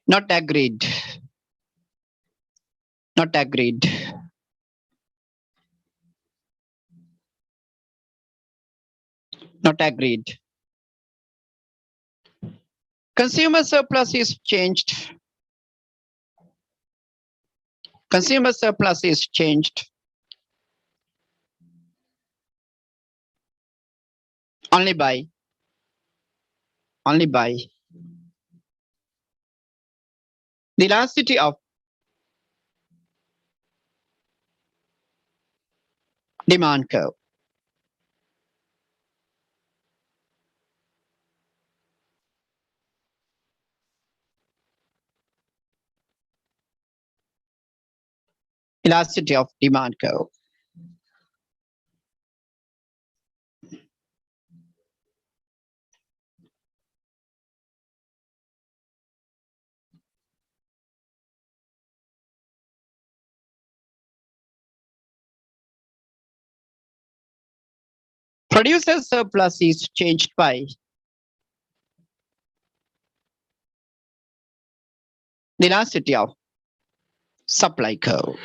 Speaker 2: Not agreed. Not agreed. Not agreed. Consumer surplus is changed. Consumer surplus is changed only by the elasticity of demand curve. Elasticity of demand curve. Producer surplus is changed by the elasticity of supply curve.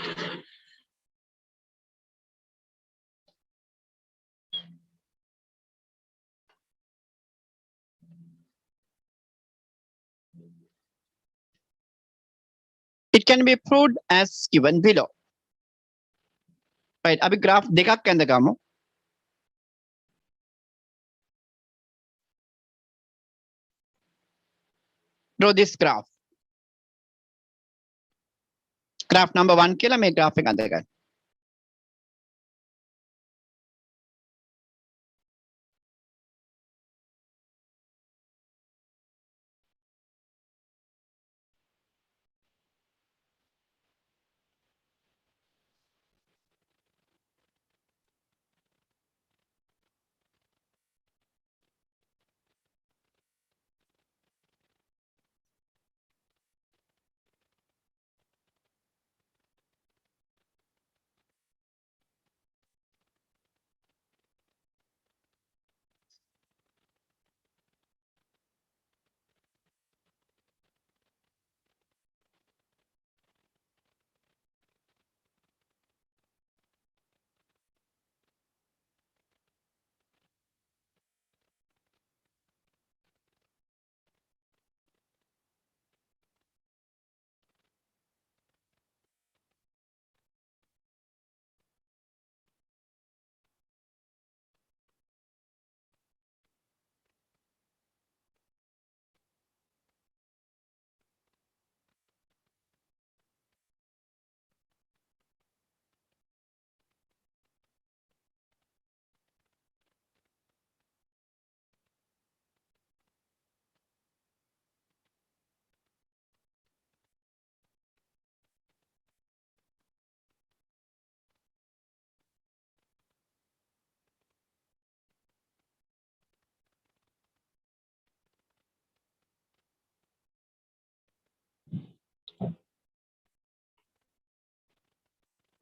Speaker 2: It can be proved as given below. Right, අපි graph දෙකක් ඇඳ ගමු. Draw this graph. Graph number 1 කියලා මේ graph එක අඳ ගන්න.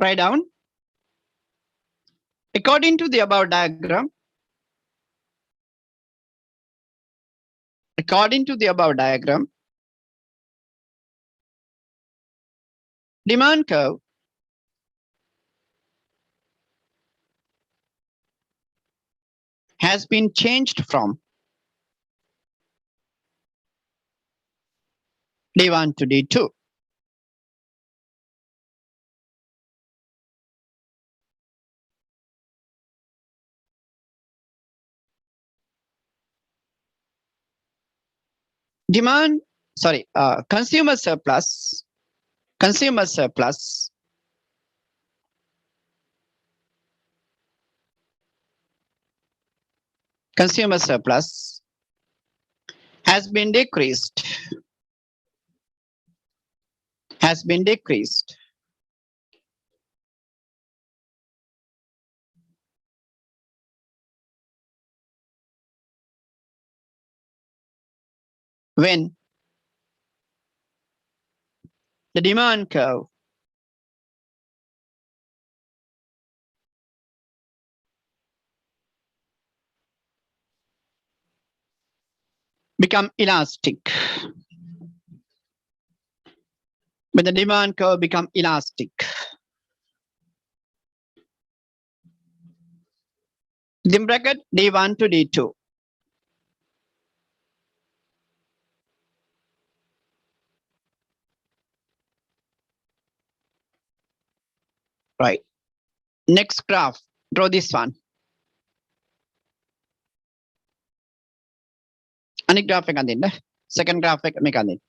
Speaker 2: Write down. According to the above diagram, demand curve has been changed from D1 to D2. Consumer surplus has been decreased when the demand curve become elastic. When the demand curve become elastic. Within bracket D1 to D2. Right. Next graph. Draw this one. Anik graph එක අඳින්න. Second graph එක මේක අඳින්න.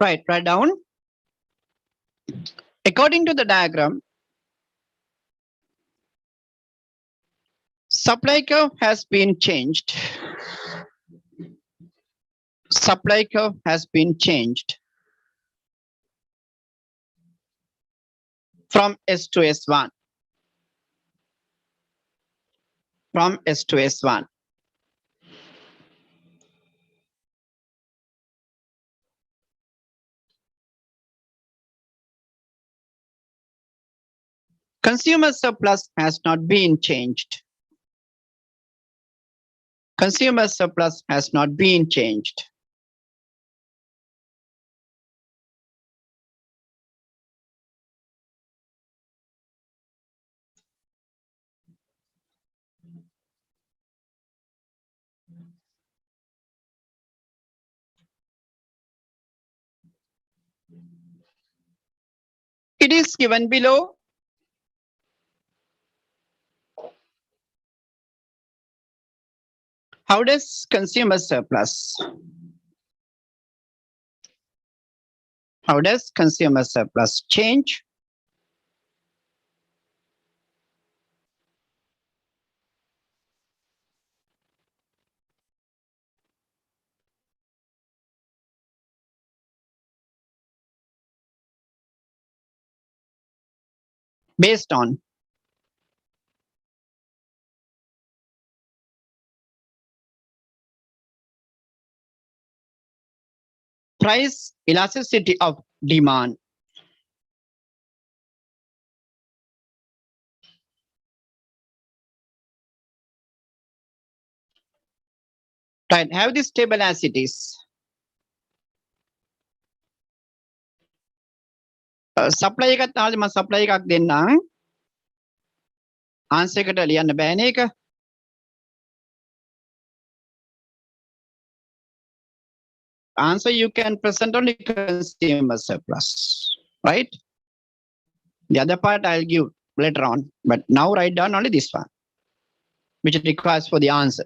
Speaker 2: Right, write down. According to the diagram, supply curve has been changed. Supply curve has been changed from S to S1. From S to S1. Consumer surplus has not been changed. Consumer surplus has not been changed. It is given below. How does consumer surplus? How does consumer surplus change? Based on price elasticity of demand. Right, have these stable as it is. Supply එකත් ආවද මම supply එකක් දෙන්නම්. Answer එකට ලියන්න බෑනේ එක. Answer you can present only consumer surplus, right? The other part I'll give later on, but now write down only this one, which it requires for the answer.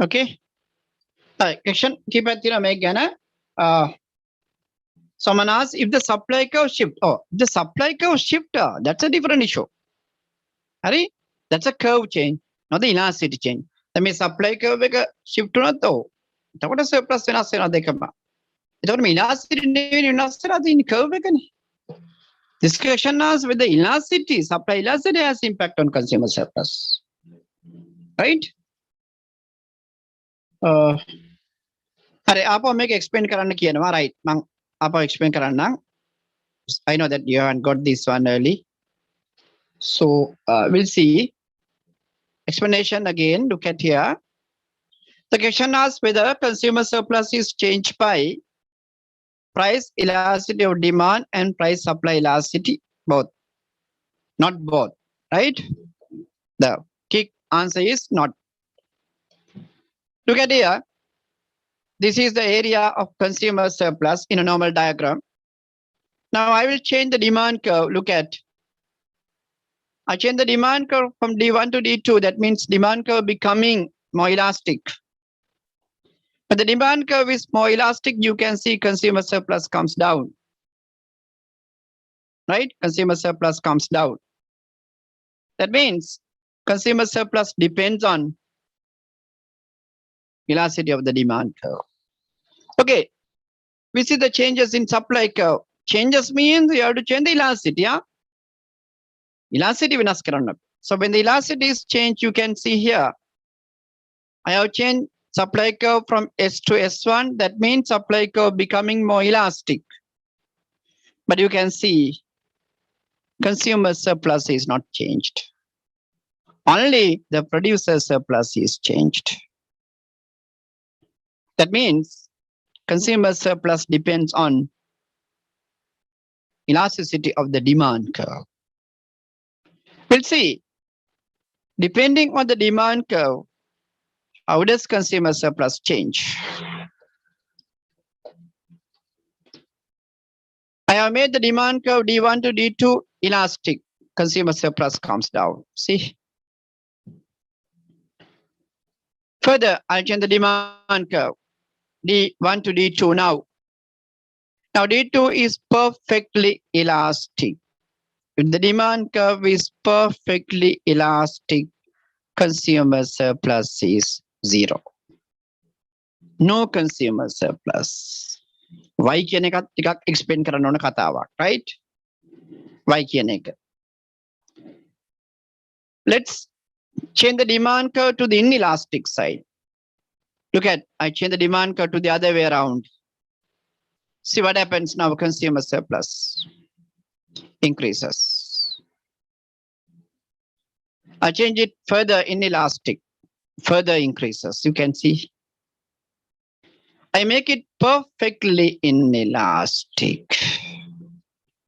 Speaker 2: Okay. Question keep at make gana. Someone asks if the supply curve shift. Oh, the supply curve shift. That's a different issue. Hari, that's a curve change, not the elasticity change. That means supply curve shift to not though. That what a surplus in us in the it don't mean elasticity in us in curve. This question asks with the elasticity, supply elasticity has impact on consumer surplus. Right? Hari, apa make explain karana kiyanwa, right? Mang apa explain karana. I know that you haven't got this one early. So we'll see. Explanation again, look at here. The question asks whether consumer surplus is changed by price elasticity of demand and price supply elasticity, both. Not both, right? The key answer is not. Look at here. This is the area of consumer surplus in a normal diagram. Now I will change the demand curve. Look at. I change the demand curve from D1 to D2. That means demand curve becoming more elastic. But the demand curve is more elastic. You can see consumer surplus comes down. Right? Consumer surplus comes down. That means consumer surplus depends on elasticity of the demand curve. Okay. We see the changes in supply curve. Changes means you have to change the elasticity. Yeah? Elasticity vinas karanna. So when the elasticity is changed, you can see here. I have changed supply curve from S to S1. That means supply curve becoming more elastic. But you can see consumer surplus is not changed. Only the producer surplus is changed. That means consumer surplus depends on elasticity of the demand curve. We'll see. Depending on the demand curve, how does consumer surplus change? I have made the demand curve D1 to D2 elastic. Consumer surplus comes down. See? Further, I'll change the demand curve D1 to D2 now. Now D2 is perfectly elastic. If the demand curve is perfectly elastic, consumer surplus is 0. No consumer surplus. Why කියන එකත් ටිකක් explain කරන්න ඕන කතාවක්, right? Why කියන එක. Let's change the demand curve to the inelastic side. Look at, I change the demand curve to the other way around. See what happens now, consumer surplus increases. I change it further inelastic, further increases. You can see. I make it perfectly inelastic.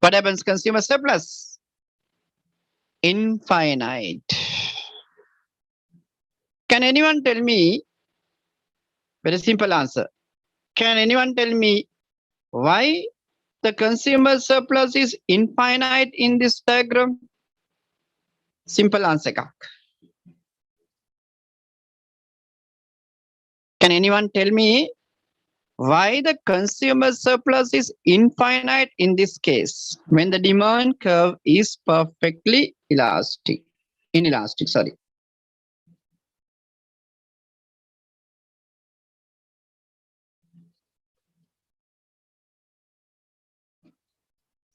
Speaker 2: What happens? Consumer surplus? Infinite. Can anyone tell me? Very simple answer. Can anyone tell me why the consumer surplus is infinite in this diagram? Simple answer. Can anyone tell me why the consumer surplus is infinite in this case when the demand curve is perfectly inelastic, sorry.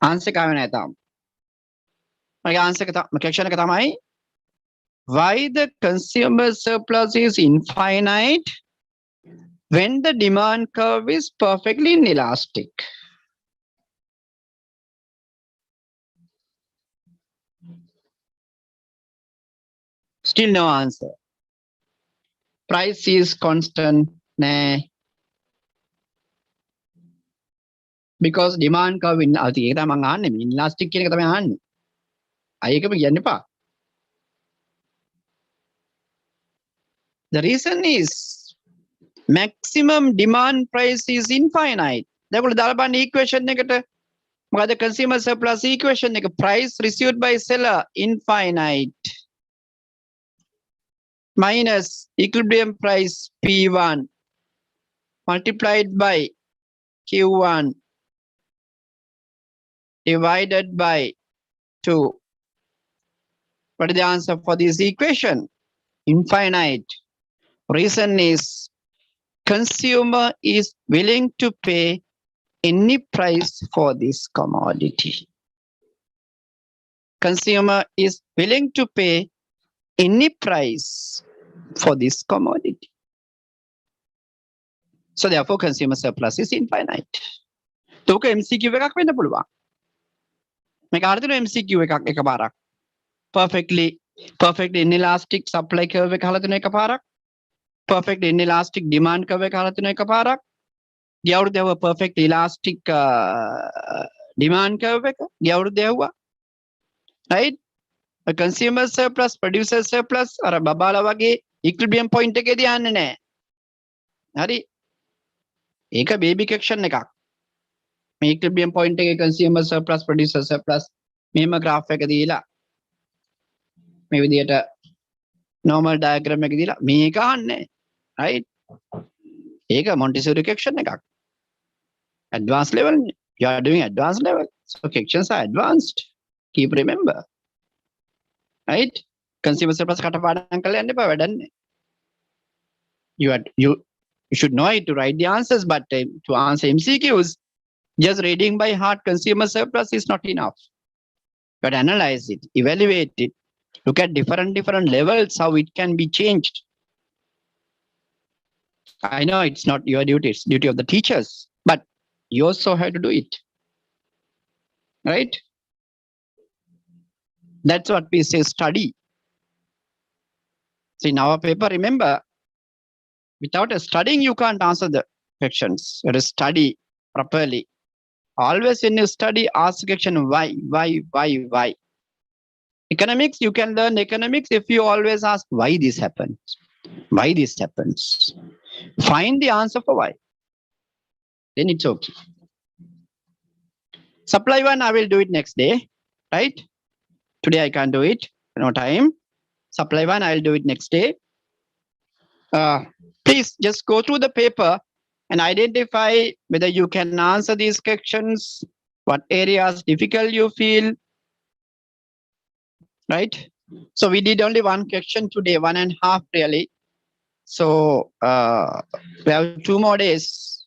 Speaker 2: Answer why the consumer surplus is infinite when the demand curve is perfectly inelastic. Still no answer. Price is constant. Nah. Because demand curve in inelastic කියන එක තමයි අහන්නේ. අයකම කියන්න එපා. The reason is maximum demand price is infinite. දැන් දාලා බලන්න equation එකට මොකද consumer surplus equation එක price received by seller infinite minus equilibrium price P1 multiplied by Q1 divided by 2. What is the answer for this equation? Infinite. Reason is consumer is willing to pay any price for this commodity. Consumer is willing to pay any price for this commodity. So therefore consumer surplus is infinite. තෝක MCQ එකක් වෙන්න පුළුවන්. මේක අර්ථන MCQ එකක් එකපාරක්. Perfectly inelastic supply curve එක හලතුන එකපාරක්. Perfect inelastic demand curve එක හලතුන එකපාරක්. ගියවුරුද්ද යව perfect elastic demand curve එක ගියවුරුද්ද යවුවා. Right? A consumer surplus, producer surplus අර බබාලා වගේ equilibrium point එකේදී යන්නේ නැහැ. හරි? ඒක baby section එකක්. මේ equilibrium point එකේ consumer surplus, producer surplus මෙහෙම graph එක දීලා මේ විදියට normal diagram එක දීලා මේක අහන්නේ. Right? ඒක Montessori section එකක්. Advanced level. You are doing advanced level. So sections are advanced. Keep remember. Right? Consumer surplus කටපාඩම් කරලා යන්න එපා වැඩන්නේ. You should know it to write the answers, but to answer MCQs, just reading by heart consumer surplus is not enough. But analyze it, evaluate it, look at different levels, how it can be changed. I know it's not your duty, it's duty of the teachers, but you also have to do it. Right? That's what we say study. So in our paper, remember, without a studying, you can't answer the questions. You have to study properly. Always when you study, ask the question why. Economics, you can learn economics if you always ask why this happens. Why this happens. Find the answer for why. Then it's okay. Supply one, I will do it next day. Right? Today I can't do it. No time. Supply one, I'll do it next day. Please just go through the paper and identify whether you can answer these questions, what areas difficult you feel. Right? So we did only one question today, 1.5 really. So we have 2 more days.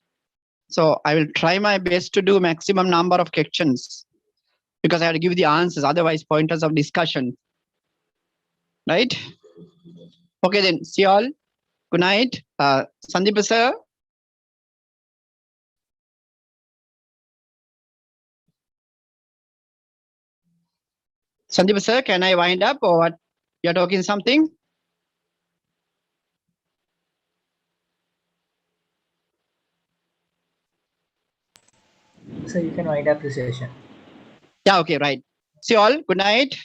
Speaker 2: So I will try my best to do maximum number of questions because I have to give the answers, otherwise pointers of discussion. Right? Okay then, see you all. Good night. Sandeep sir. Sandeep sir, can I wind up or what? You're talking something?
Speaker 3: So you can wind up the session.
Speaker 2: Yeah, okay, right. See you all. Good night.